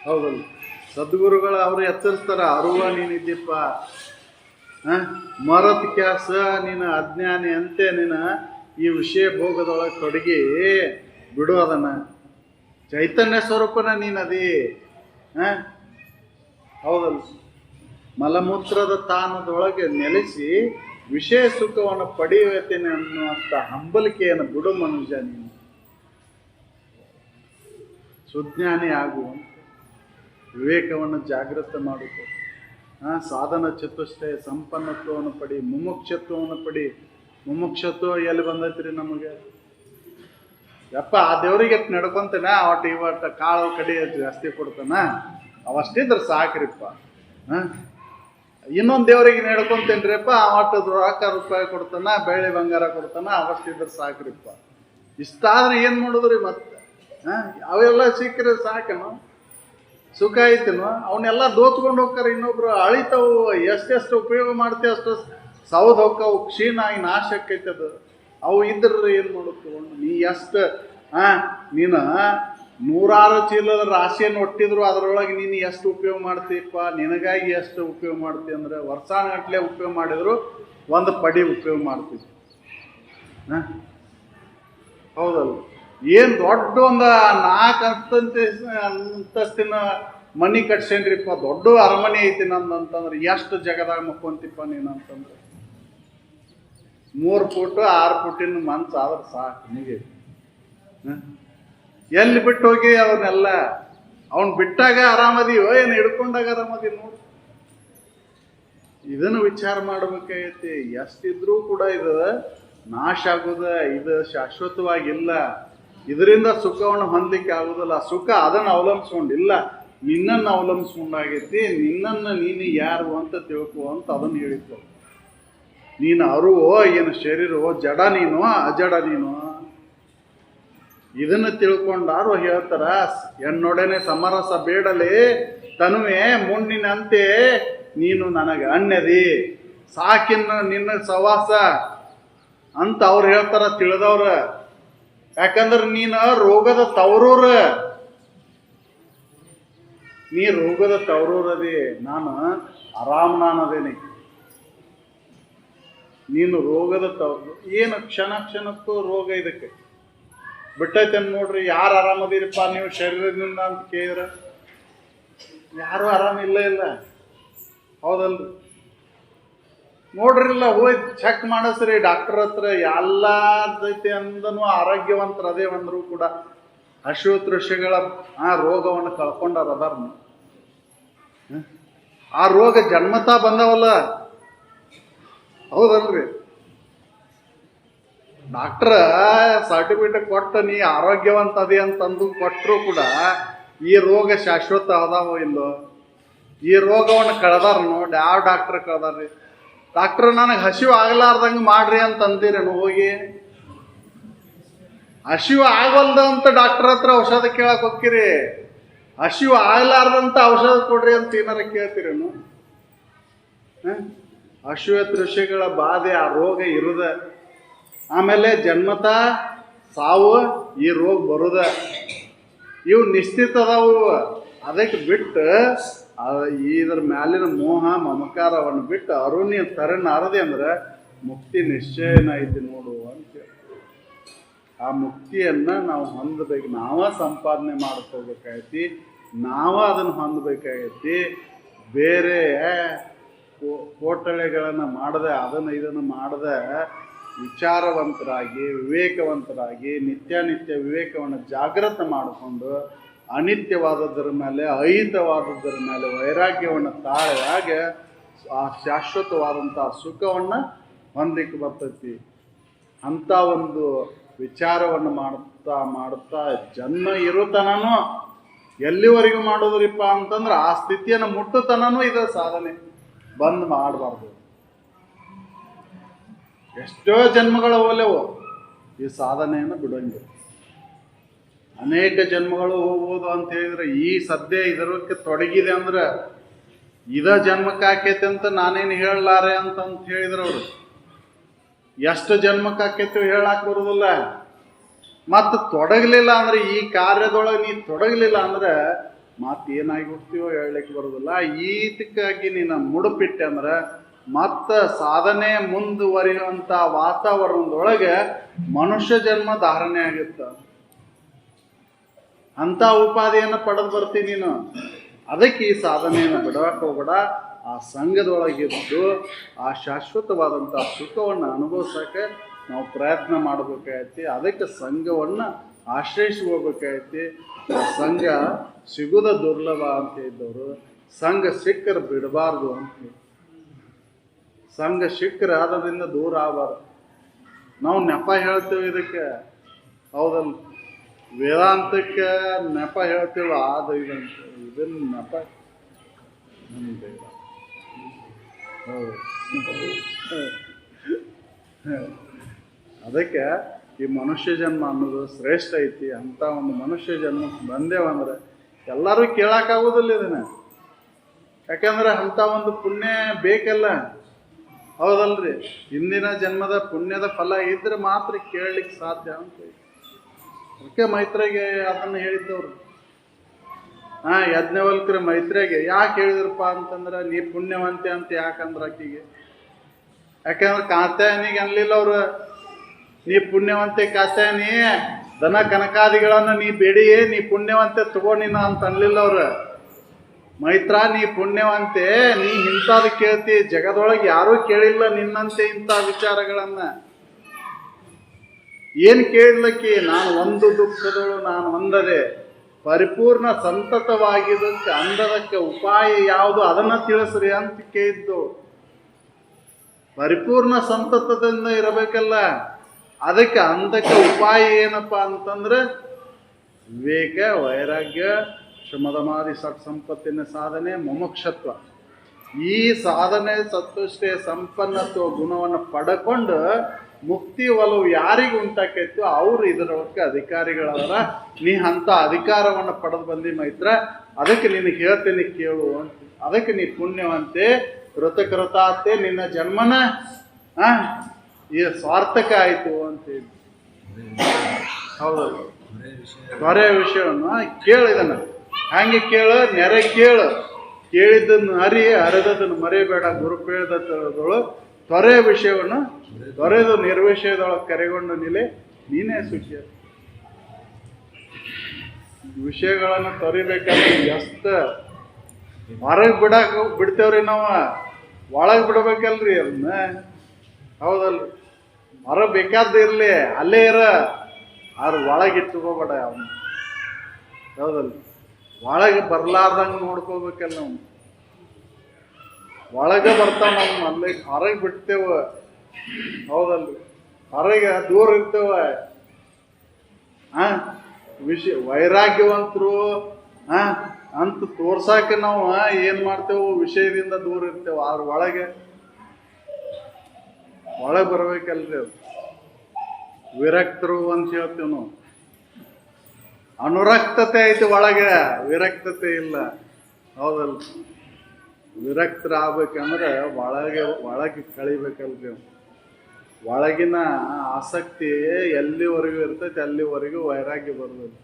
ಹೌದಲ್ಲ? ಸದ್ಗುರುಗಳು ಅವರು ಎಚ್ಚರಿಸ್ತಾರ, ಅರುವ ನೀನಿದ್ದೀಪ್ಪ, ಮರತ್ ಕ್ಯಾಸ ನೀನು ಅಜ್ಞಾನಿ ಅಂತೆ, ನೀನು ಈ ವಿಷಯ ಭೋಗದೊಳಗೆ ತೊಡಗಿ ಬಿಡು, ಅದನ್ನ ಚೈತನ್ಯ ಸ್ವರೂಪನ ನೀನದಿ. ಹೌದಲ್ಲ? ಮಲಮೂತ್ರದ ತಾನದೊಳಗೆ ನೆಲೆಸಿ ವಿಷಯ ಸುಖವನ್ನು ಪಡೆಯುತ್ತೇನೆ ಅನ್ನುವಂಥ ಹಂಬಲಿಕೆಯನ್ನು ಬಿಡು ಮನುಷ್ಯ. ನೀನು ಸುಜ್ಞಾನಿ ಆಗುವಂತ ವಿವೇಕವನ್ನು ಜಾಗೃತ ಮಾಡಿಕೊ. ಸಾಧನ ಚತುಷ್ಟಯ ಸಂಪನ್ನತ್ವವನ್ನು ಪಡಿ, ಮುಮುಕ್ಷತ್ವವನ್ನು ಪಡಿ. ಮುಮುಕ್ಷತ್ವ ಎಲ್ಲಿ ಬಂದೈತ್ರಿ ನಮಗೆ? ಯಪ್ಪ, ಆ ದೇವ್ರಿಗೆ ನಡ್ಕೊಂತೇನೆ, ಅವಟ್ಟು ಇವತ್ತು ಕಾಳು ಕಡಿ ಜಾಸ್ತಿ ಕೊಡ್ತಾನ, ಅವಷ್ಟಿದ್ರೆ ಸಾಕ್ರಿಪ್ಪ. ಇನ್ನೊಂದು ದೇವರಿಗೆ ನಡ್ಕೊಂತೇನ್ರಿಪ್ಪ, ಅವಟ್ಟು ರೊಕ್ಕ ರೂಪಾಯಿ ಕೊಡ್ತಾನ, ಬೆಳ್ಳಿ ಬಂಗಾರ ಕೊಡ್ತಾನ, ಅವಷ್ಟಿದ್ರೆ ಸಾಕ್ರಿಪ್ಪ. ಇಷ್ಟಾದ್ರೆ ಏನು ಮಾಡೋದ್ರಿ ಮತ್ತೆ? ಅವೆಲ್ಲ ಸಿಕ್ಕರೆ ಸಾಕನು? ಸುಖ ಐತೇನು? ಅವನ್ನೆಲ್ಲ ದೋಚ್ಕೊಂಡು ಹೋಗ್ತಾರೆ ಇನ್ನೊಬ್ರು. ಅಳಿತಾವು, ಎಷ್ಟೆಷ್ಟು ಉಪಯೋಗ ಮಾಡ್ತೇವೆ ಅಷ್ಟು ಸೌದ್ ಹೋಗ್ತಾವು, ಕ್ಷೀಣ ಆಗಿ ನಾಶ ಆಕೈತೆ ಅದು. ಅವು ಇದ್ರ ಏನು ಮಾಡೋದು? ನೀ ಎಷ್ಟು ನೀನು 100 ಚೀಲದ ರಾಶಿಯನ್ನು ಒಟ್ಟಿದ್ರು ಅದರೊಳಗೆ ನೀನು ಎಷ್ಟು ಉಪಯೋಗ ಮಾಡ್ತೀಯಪ್ಪ? ನಿನಗಾಗಿ ಎಷ್ಟು ಉಪಯೋಗ ಮಾಡ್ತೀವಿ ಅಂದ್ರೆ ವರ್ಷಾನುಗಟ್ಟಲೆ ಉಪಯೋಗ ಮಾಡಿದ್ರು ಒಂದು ಪಡಿ ಉಪಯೋಗ ಮಾಡ್ತೀವಿ. ಹೌದಲ್ಲ? ಏನು ದೊಡ್ಡ ಒಂದು 4 ಅಂತಸ್ತಿನ ಮನಿ ಕಟ್ಸೇನ್ರಿಪ್ಪ, ದೊಡ್ಡ ಅರಮನೆ ಐತಿ ನಂದು ಅಂತಂದ್ರೆ ಎಷ್ಟು ಜಗದಾಗ ಮುಕ್ಕೊಂತಿಪ್ಪ ನೀನು ಅಂತಂದ್ರೆ 3 ಫೂಟ್ 6 ಫೂಟಿನ ಮನ್ಸು ಆದ್ರೆ ಸಾಕು ನಿನಗೆ. ಎಲ್ಲಿ ಬಿಟ್ಟು ಹೋಗಿ ಅವನ್ನೆಲ್ಲ? ಅವನ್ ಬಿಟ್ಟಾಗ ಆರಾಮದಿಯೋ ಏನು ಹಿಡ್ಕೊಂಡಾಗ ಆರಾಮದಿ? ನೋಡಿ, ಇದನ್ನು ವಿಚಾರ ಮಾಡ್ಬೇಕಾಗೈತಿ. ಎಷ್ಟಿದ್ರೂ ಕೂಡ ಇದು ನಾಶ ಆಗೋದ, ಇದು ಶಾಶ್ವತವಾಗಿಲ್ಲ. ಇದರಿಂದ ಸುಖವನ್ನು ಹೊಂದಲಿಕ್ಕೆ ಆಗೋದಿಲ್ಲ. ಸುಖ ಅದನ್ನು ಅವಲಂಬಿಸ್ಕೊಂಡಿಲ್ಲ, ನಿನ್ನನ್ನು ಅವಲಂಬಿಸ್ಕೊಂಡಾಗೈತಿ. ನಿನ್ನನ್ನು ನೀನು ಯಾರು ಅಂತ ತಿಳ್ಕೊ ಅಂತ ಅದನ್ನು ಹೇಳಿಕೊ. ನೀನು ಅರುವೋ ಏನು ಶರೀರವೋ, ಜಡ ನೀನು ಅಜಡ ನೀನು, ಇದನ್ನು ತಿಳ್ಕೊಂಡಾರು ಹೇಳ್ತಾರ. ಎನ್ನೊಡನೆ ಸಮರಸ ಬೇಡಲೇ ತನುವೆ ಮುಣ್ಣಿನಂತೆ ನೀನು ನನಗೆ ಅಣ್ಣದಿ, ಸಾಕಿನ್ನ ನಿನ್ನ ಸವಾಸ ಅಂತ ಅವ್ರು ಹೇಳ್ತಾರ ತಿಳಿದವ್ರ. ಯಾಕಂದ್ರೆ ನೀನು ರೋಗದ ತವರೂರ, ನೀ ರೋಗದ ತವರೂರದಿ, ನಾನು ನಾನದೇನೆ. ನೀನು ರೋಗದ ತವರು. ಏನು ಕ್ಷಣ ಕ್ಷಣಕ್ಕೂ ರೋಗ ಇದಕ್ಕೆ ಬಿಟ್ಟೈತೆ ನೋಡ್ರಿ. ಯಾರು ಆರಾಮದಿರಪ್ಪ ನೀವು ಶರೀರದಿಂದ ಅಂತ ಕೇಳಿದ್ರೆ ಯಾರು ಆರಾಮಿಲ್ಲ ಇಲ್ಲ. ಹೌದಲ್ರಿ? ನೋಡ್ರಿಲ್ಲ, ಹೋಗಿ ಚೆಕ್ ಮಾಡಿಸ್ರಿ ಡಾಕ್ಟರ್ ಹತ್ರ. ಎಲ್ಲ ಐತಿ ಅಂದನು ಆರೋಗ್ಯವಂತರ ಅದೇ ಅಂದರೂ ಕೂಡ ಹಸಿವು ತೃಷಿಗಳ ರೋಗವನ್ನು ಕಳ್ಕೊಂಡಾರ ಅದಾರ. ಆ ರೋಗ ಜನ್ಮತಾ ಬಂದವಲ್ಲ. ಹೌದಲ್ರಿ? ಡಾಕ್ಟ್ರ ಸರ್ಟಿಫಿಕೇಟ್ ಕೊಟ್ಟು ನೀ ಆರೋಗ್ಯವಂತ ಅದೇ ಅಂತಂದು ಕೊಟ್ಟರು ಕೂಡ ಈ ರೋಗ ಶಾಶ್ವತ ಅದಾವೋ ಇಲ್ಲೋ? ಈ ರೋಗವನ್ನು ಕಳೆದಾರ ನೋಡಿ. ಯಾವ ಡಾಕ್ಟ್ರ್ ಕಳೆದಾರ್ರಿ? ಡಾಕ್ಟ್ರ್ ನನಗೆ ಹಸಿವು ಆಗ್ಲಾರ್ದಂಗೆ ಮಾಡ್ರಿ ಅಂತ ಅಂದಿರೇನು? ಹೋಗಿ ಹಸಿವು ಆಗಲ್ದ ಅಂತ ಡಾಕ್ಟರ್ ಹತ್ರ ಔಷಧ ಕೇಳಕ್ ಹೋಗ್ತೀರಿ. ಹಸಿವು ಆಗ್ಲಾರ್ದಂತ ಔಷಧ ಕೊಡ್ರಿ ಅಂತ ಏನಾರ ಕೇಳ್ತೀರೇನು? ಅಶ್ವತ್ಥ ಋಷಿಗಳ ಬಾಧೆ ಆ ರೋಗ ಇರುದ, ಆಮೇಲೆ ಜನ್ಮತ ಸಾವು ಈ ರೋಗ ಬರುದ, ಇವು ನಿಶ್ಚಿತ ಅದಾವು. ಅದಕ್ಕೆ ಬಿಟ್ಟು ಇದ್ರ ಮ್ಯಾಲಿನ ಮೋಹ ಮಮಕಾರವನ್ನು ಬಿಟ್ಟು ಅರುಣ್ಯ ತರನಾರದೆ ಅಂದ್ರೆ ಮುಕ್ತಿ ನಿಶ್ಚಯನ ಐತಿ ನೋಡು ಅಂತ. ಆ ಮುಕ್ತಿಯನ್ನ ನಾವು ಹೊಂದಬೇಕು, ನಾವ ಸಂಪಾದನೆ ಮಾಡ್ಕೋಬೇಕಾಗೈತಿ, ನಾವ ಅದನ್ನು ಹೊಂದಬೇಕಾಗೈತಿ. ಬೇರೆ ಕೋಟಳೆಗಳನ್ನು ಮಾಡದೆ ಇದನ್ನು ಮಾಡದೆ ವಿಚಾರವಂತರಾಗಿ ವಿವೇಕವಂತರಾಗಿ ನಿತ್ಯ ವಿವೇಕವನ್ನು ಜಾಗೃತ ಮಾಡಿಕೊಂಡು ಅನಿತ್ಯವಾದದ್ದರ ಮೇಲೆ ಅಹಿತವಾದದ್ದರ ಮೇಲೆ ವೈರಾಗ್ಯವನ್ನು ತಾಳಿದಾಗ ಆ ಶಾಶ್ವತವಾದಂಥ ಸುಖವನ್ನು ಹೊಂದಲಿಕ್ಕೆ ಬರ್ತೈತಿ. ಅಂಥ ಒಂದು ವಿಚಾರವನ್ನು ಮಾಡುತ್ತಾ ಜನ್ಮ ಇರುತನೂ ಎಲ್ಲಿವರೆಗೂ ಮಾಡೋದ್ರಿಪ್ಪ ಅಂತಂದ್ರೆ ಆ ಸ್ಥಿತಿಯನ್ನು ಮುಟ್ಟುತನೂ ಇದರ ಸಾಧನೆ ಬಂದ್ ಮಾಡಬಾರ್ದು. ಎಷ್ಟೋ ಜನ್ಮಗಳ ಹೋಲೆವು ಈ ಸಾಧನೆಯನ್ನು ಬಿಡೋಂಗಿಲ್ಲ. ಅನೇಕ ಜನ್ಮಗಳು ಹೋಗ್ಬೋದು ಅಂತ ಹೇಳಿದ್ರೆ ಈ ಸದ್ಯ ಇದಕ್ಕೆ ತೊಡಗಿದೆ ಅಂದ್ರೆ ಇದ ಜನ್ಮಕ್ಕೆ ಆಕೈತೆ ಅಂತ ನಾನೇನು ಹೇಳಲಾರೆ ಅಂತ ಹೇಳಿದ್ರು ಅವರು. ಎಷ್ಟು ಜನ್ಮಕ್ಕೆ ಆಕೈತಿ ಹೇಳಕ್ ಬರೋದಿಲ್ಲ. ಮತ್ತು ತೊಡಗಲಿಲ್ಲ ಅಂದ್ರೆ ಈ ಕಾರ್ಯದೊಳಗೆ ನೀ ತೊಡಗಲಿಲ್ಲ ಅಂದ್ರೆ ಮತ್ತೇನಾಗಿ ಹೋಗ್ತೀವೋ ಹೇಳಲಿಕ್ಕೆ ಬರೋದಿಲ್ಲ. ಈತಕ್ಕಾಗಿ ನೀನು ಮುಡುಪಿಟ್ಟೆ ಅಂದ್ರೆ ಮತ್ತೆ ಸಾಧನೆ ಮುಂದುವರಿಯುವಂಥ ವಾತಾವರಣದೊಳಗೆ ಮನುಷ್ಯ ಜನ್ಮ ಧಾರಣೆ ಆಗುತ್ತೆ. ಅಂಥ ಉಪಾಧಿಯನ್ನು ಪಡೆದು ಬರ್ತೀನಿ ನೀನು. ಅದಕ್ಕೆ ಈ ಸಾಧನೆಯನ್ನು ಬಿಡಕ್ಕೆ ಹೋಗ್ಬೇಡ. ಆ ಸಂಘದೊಳಗಿದ್ದು ಆ ಶಾಶ್ವತವಾದಂಥ ಸುಖವನ್ನು ಅನುಭವಿಸೋಕೆ ನಾವು ಪ್ರಯತ್ನ ಮಾಡಬೇಕಾಗೈತಿ. ಅದಕ್ಕೆ ಸಂಘವನ್ನು ಆಶ್ರಯಿಸಿ ಹೋಗ್ಬೇಕಾಗೈತಿ. ಆ ಸಂಘ ಸಿಗುದ ದುರ್ಲಭ ಅಂತ ಇದ್ದವರು ಸಂಘ ಸಿಕ್ಕರೆ ಬಿಡಬಾರ್ದು ಅಂತ. ಸಂಘ ಸಿಕ್ಕರೆ ಅದರಿಂದ ದೂರ ಆಗಬಾರ್ದು. ನಾವು ನೆಪ ಹೇಳ್ತೇವೆ ಇದಕ್ಕೆ, ಹೌದಲ್ಲ? ವೇದಾಂತಕ್ಕೆ ನೆಪ ಹೇಳ್ತೇವೆ ಅದು ಇದಂತ, ಇದನ್ನ ನೆಪ ಹೌದು. ಅದಕ್ಕೆ ಈ ಮನುಷ್ಯ ಜನ್ಮ ಅನ್ನೋದು ಶ್ರೇಷ್ಠ ಐತಿ. ಅಂತ ಒಂದು ಮನುಷ್ಯ ಜನ್ಮ ಬಂದೇವಂದ್ರೆ ಎಲ್ಲರೂ ಕೇಳಕ್ಕಾಗೋದಿಲ್ಲ ಇದನ್ನ. ಯಾಕಂದ್ರೆ ಅಂಥ ಒಂದು ಪುಣ್ಯ ಬೇಕಲ್ಲ, ಹೌದಲ್ರಿ? ಹಿಂದಿನ ಜನ್ಮದ ಪುಣ್ಯದ ಫಲ ಇದ್ರೆ ಮಾತ್ರ ಕೇಳಲಿಕ್ಕೆ ಸಾಧ್ಯ ಅಂತ. ಅದಕ್ಕೆ ಮೈತ್ರಿಗೆ ಅದನ್ನು ಹೇಳಿದ್ದವ್ರು. ಯಜ್ಞವಲ್ಕ್ರ ಮೈತ್ರಿಗೆ ಯಾಕೆ ಹೇಳಿದ್ರಪ್ಪ ಅಂತಂದ್ರೆ ನೀ ಪುಣ್ಯವಂತೆ ಅಂತ. ಯಾಕಂದ್ರೆ ಆಕಿಗೆ, ಯಾಕಂದ್ರೆ ಕಾತ್ಯಾಯನಿಗೆ ಅನ್ಲಿಲ್ಲ ಅವ್ರು ನೀ ಪುಣ್ಯವಂತೆ ಕಾತ್ಯಾಯನಿ, ದನ ಕನಕಾದಿಗಳನ್ನು ನೀ ಬೇಡಿಯೇ ನೀ ಪುಣ್ಯವಂತೆ ತಗೊಂಡಿನ ಅಂತ ಅನ್ಲಿಲ್ಲ ಅವ್ರು. ಮೈತ್ರ ನೀ ಪುಣ್ಯವಂತೆ, ನೀ ಇಂಥದ್ದು ಕೇಳ್ತಿ, ಜಗದೊಳಗೆ ಯಾರೂ ಕೇಳಿಲ್ಲ ನಿನ್ನಂತೆ ಇಂಥ ವಿಚಾರಗಳನ್ನ. ಏನು ಕೇಳಲಿಕ್ಕೆ? ನಾನು ಒಂದು ದುಃಖದಳು ನಾನು ಹೊಂದದೆ ಪರಿಪೂರ್ಣ ಸಂತತವಾಗಿದ್ದಕ್ಕೆ ಅಂದದಕ್ಕೆ ಉಪಾಯ ಯಾವುದು ಅದನ್ನು ತಿಳಿಸ್ರಿ ಅಂತ ಕೇಳಿದ್ದು. ಪರಿಪೂರ್ಣ ಸಂತತದಿಂದ ಇರಬೇಕಲ್ಲ, ಅದಕ್ಕೆ ಅಂದಕ್ಕೆ ಉಪಾಯ ಏನಪ್ಪ ಅಂತಂದ್ರೆ ವಿವೇಕ, ವೈರಾಗ್ಯ, ಶಮದಮಾದಿ ಸತ್ ಸಂಪತ್ತಿನ ಸಾಧನೆ, ಮುಮುಕ್ಷತ್ವ. ಈ ಸಾಧನೆ ಸತ್ವಷ್ಟೇ ಸಂಪನ್ನತ್ವ ಗುಣವನ್ನು ಪಡ್ಕೊಂಡು ಮುಕ್ತಿ ಒಲವು ಯಾರಿಗೆ ಉಂಟಾಕೈತೋ ಅವರು ಇದರೊಳಗೆ ಅಧಿಕಾರಿಗಳವರ. ನೀ ಅಂಥ ಅಧಿಕಾರವನ್ನು ಪಡೆದು ಬಂದಿ ಮೈತ್ರ, ಅದಕ್ಕೆ ನಿನಗೆ ಹೇಳ್ತೇನೆ ಕೇಳು ಅಂತ. ಅದಕ್ಕೆ ನೀ ಪುಣ್ಯವಂತೆ, ಕೃತಕೃತಾತೆ, ನಿನ್ನ ಜನ್ಮನ ಈ ಸಾರ್ಥಕ ಆಯಿತು ಅಂತ ಹೇಳಿ. ಹೌದಲ್ಲ? ತೊರೆ ವಿಷಯವನ್ನು ಕೇಳಿದನ. ಹಂಗೆ ಕೇಳು, ನೆರೆ ಕೇಳು, ಕೇಳಿದ್ದನ್ನು ಅರಿ, ಅರೆದದನ್ನು ಮರೆಯಬೇಡ. ಗುರು ತಿಳಿದಳು ತೊರೆ ವಿಷಯವನ್ನು ತೊರೆದು ನಿರ್ವಿಷಯದೊಳಗೆ ಕರೆಗೊಂಡು ನಿಲೆ ನೀನೇ ಸುಖಿ. ವಿಷಯಗಳನ್ನು ತೊರಿಬೇಕಾದ್ರೆ ಎಷ್ಟು ಹೊರಗೆ ಬಿಡ್ತೇವ್ರಿ ನಾವು, ಒಳಗೆ ಬಿಡ್ಬೇಕಲ್ರಿ ಅದನ್ನ. ಹೌದಲ್ರಿ? ಹೊರ ಬೇಕಾದ ಇರಲಿ, ಅಲ್ಲೇ ಇರ, ಆದ್ರೆ ಒಳಗೆ ಇಟ್ಕೋಬೇಡ ಅವನು. ಹೌದಲ್ರಿ? ಒಳಗೆ ಬರ್ಲಾರ್ದಂಗೆ ನೋಡ್ಕೋಬೇಕಲ್ಲ ನಾವು. ಒಳಗೆ ಬರ್ತಾವ ನಾವು, ಅಲ್ಲೇ ಹೊರಗೆ ಬಿಡ್ತೇವ. ಹೌದಲ್ರಿ? ಹೊರಗೆ ದೂರ ಇರ್ತೇವ. ವೈರಾಗ್ಯವಂತರು ಅಂತ ತೋರ್ಸಾಕ ನಾವು ಏನ್ ಮಾಡ್ತೇವೆ? ವಿಷಯದಿಂದ ದೂರ ಇರ್ತೇವೆ. ಆದ್ರೆ ಒಳಗೆ ಬರ್ಬೇಕಲ್ರಿ ಅದು. ವಿರಕ್ತರು ಅಂತ ಹೇಳ್ತೇವೆ ನಾವು. ಅನುರಕ್ತತೆ ಐತಿ ಒಳಗೆ, ವಿರಕ್ತತೆ ಇಲ್ಲ. ಹೌದಲ್ಲ? ವಿರಕ್ತರಾಗಬೇಕಂದ್ರೆ ಒಳಗೆ ಕಳಿಬೇಕಲ್ರಿ. ಒಳಗಿನ ಆಸಕ್ತಿ ಎಲ್ಲಿವರೆಗೂ ಇರ್ತೈತಿ ಅಲ್ಲಿವರೆಗೂ ವೈರಾಗ್ಯ ಬರ್ತದೆ.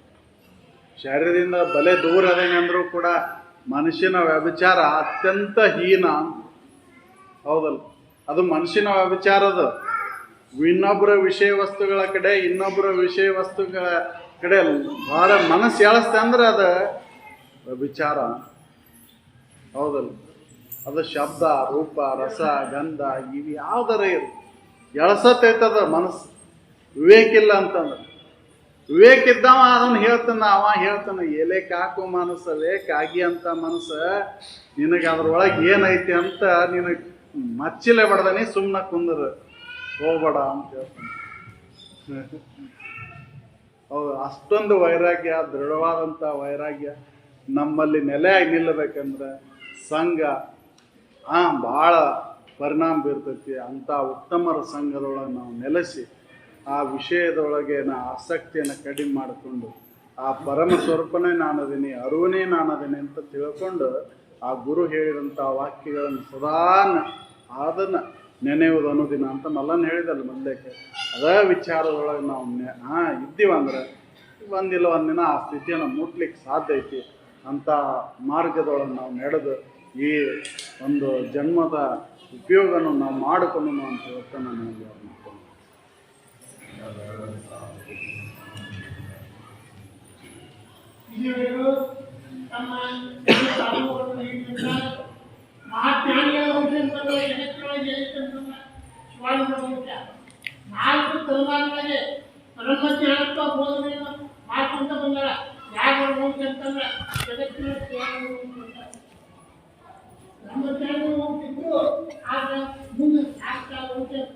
ಶರೀರದಿಂದ ಬಲೆ ದೂರ ಅದಂಗಂದ್ರೂ ಕೂಡ ಮನುಷ್ಯನ ವ್ಯಭಿಚಾರ ಅತ್ಯಂತ ಹೀನ. ಹೌದಲ್ಲ? ಅದು ಮನುಷ್ಯನ ವ್ಯಭಿಚಾರದ ಇನ್ನೊಬ್ಬರ ವಿಷಯ ವಸ್ತುಗಳ ಕಡೆ, ಇನ್ನೊಬ್ಬರ ವಿಷಯ ವಸ್ತುಗಳ ಕಡೆ ಭಾಳ ಮನಸ್ಸು ಎಳಸ್ತೆ ಅಂದ್ರೆ ಅದು ವ್ಯಭಿಚಾರ. ಹೌದಲ್ಲ? ಅದು ಶಬ್ದ, ರೂಪ, ರಸ, ಗಂಧ ಇವು ಯಾವ್ದಾರ ಎಳಸತ್ತೈತದ ಮನಸ್ಸು. ವಿವೇಕ ಇಲ್ಲ ಅಂತಂದ್ರೆ, ವಿವೇಕ ಇದ್ದವ ಅದನ್ನು ಹೇಳ್ತಾನ, ಅವ ಹೇಳ್ತಾನ. ಎಲೆಕ್ ಹಾಕೋ ಮನಸ್ಸಲ್ಲೇ ಕಾಗಿ ಅಂತ ಮನಸ್ಸು ನಿನಗೆ ಅದ್ರೊಳಗೆ ಏನೈತಿ ಅಂತ ನಿನಗೆ ಮಚ್ಚಿಲೆ ಬಡ್ದಾನಿ, ಸುಮ್ಮನೆ ಕುಂದ್ರ ಹೋಗ್ಬೇಡ ಅಂತ ಹೇಳ್ತಾನೆ. ಹೌದು, ಅಷ್ಟೊಂದು ವೈರಾಗ್ಯ, ದೃಢವಾದಂಥ ವೈರಾಗ್ಯ ನಮ್ಮಲ್ಲಿ ನೆಲೆಯಾಗಿ ನಿಲ್ಲಬೇಕಂದ್ರೆ ಸಂಘ ಭಾಳ ಪರಿಣಾಮ ಬೀರ್ತೈತಿ. ಅಂಥ ಉತ್ತಮರ ಸಂಘದೊಳಗೆ ನಾವು ನೆಲೆಸಿ ಆ ವಿಷಯದೊಳಗೆ ಆಸಕ್ತಿಯನ್ನು ಕಡಿಮೆ ಮಾಡಿಕೊಂಡು ಆ ಪರಮ ಸ್ವರೂಪನೇ ನಾನದೀನಿ, ಅರುವನೇ ನಾನದೀನಿ ಅಂತ ತಿಳ್ಕೊಂಡು ಆ ಗುರು ಹೇಳಿದಂಥ ವಾಕ್ಯಗಳನ್ನು ಸದಾ ಅದನ್ನು ನೆನೆಯುವುದು ಅನ್ನೋದಿನ ಅಂತ ಮಲ್ಲನ್ ಹೇಳಿದಲ್ಲ ಮೊದಲೇಕೆ. ಅದೇ ವಿಚಾರದೊಳಗೆ ನಾವು ಇದ್ದೀವಂದ್ರೆ ಒಂದಿಲ್ಲ ಒಂದಿನ ಆ ಸ್ಥಿತಿಯನ್ನು ಮುಟ್ಲಿಕ್ಕೆ ಸಾಧ್ಯ ಐತಿ. ಅಂಥ ಮಾರ್ಗದೊಳಗೆ ನಾವು ನಡೆದು ಈ ಒಂದು ಜನ್ಮದ ಉಪಯೋಗವನ್ನು ನಾವು ಮಾಡಿಕೊಂಡು ಅಂತ ಹೇಳ್ತಾ ನಾನು ಮಾಡ್ಕೊಂಡು ನಾಲ್ಕು ತಲೆಮಾರಿನಲ್ಲಿ ಬ್ರಹ್ಮಜ್ಞಾನತ್ವ ಬೋಧನೆಯನ್ನು ಮಾಡ್ಕೊಂತ ಬಂದಾರ. ಯಾರು ಅಂತಂದ್ರೆ ಜಗತ್ತಿನ ಬ್ರಹ್ಮಜ್ಞಾನ ಹೋಗ್ತಿದ್ರು. ಆದ್ರೆ ಮುಂದೆ ಆಗ್ತಾ ಹೋಗ್ತೇವೆ.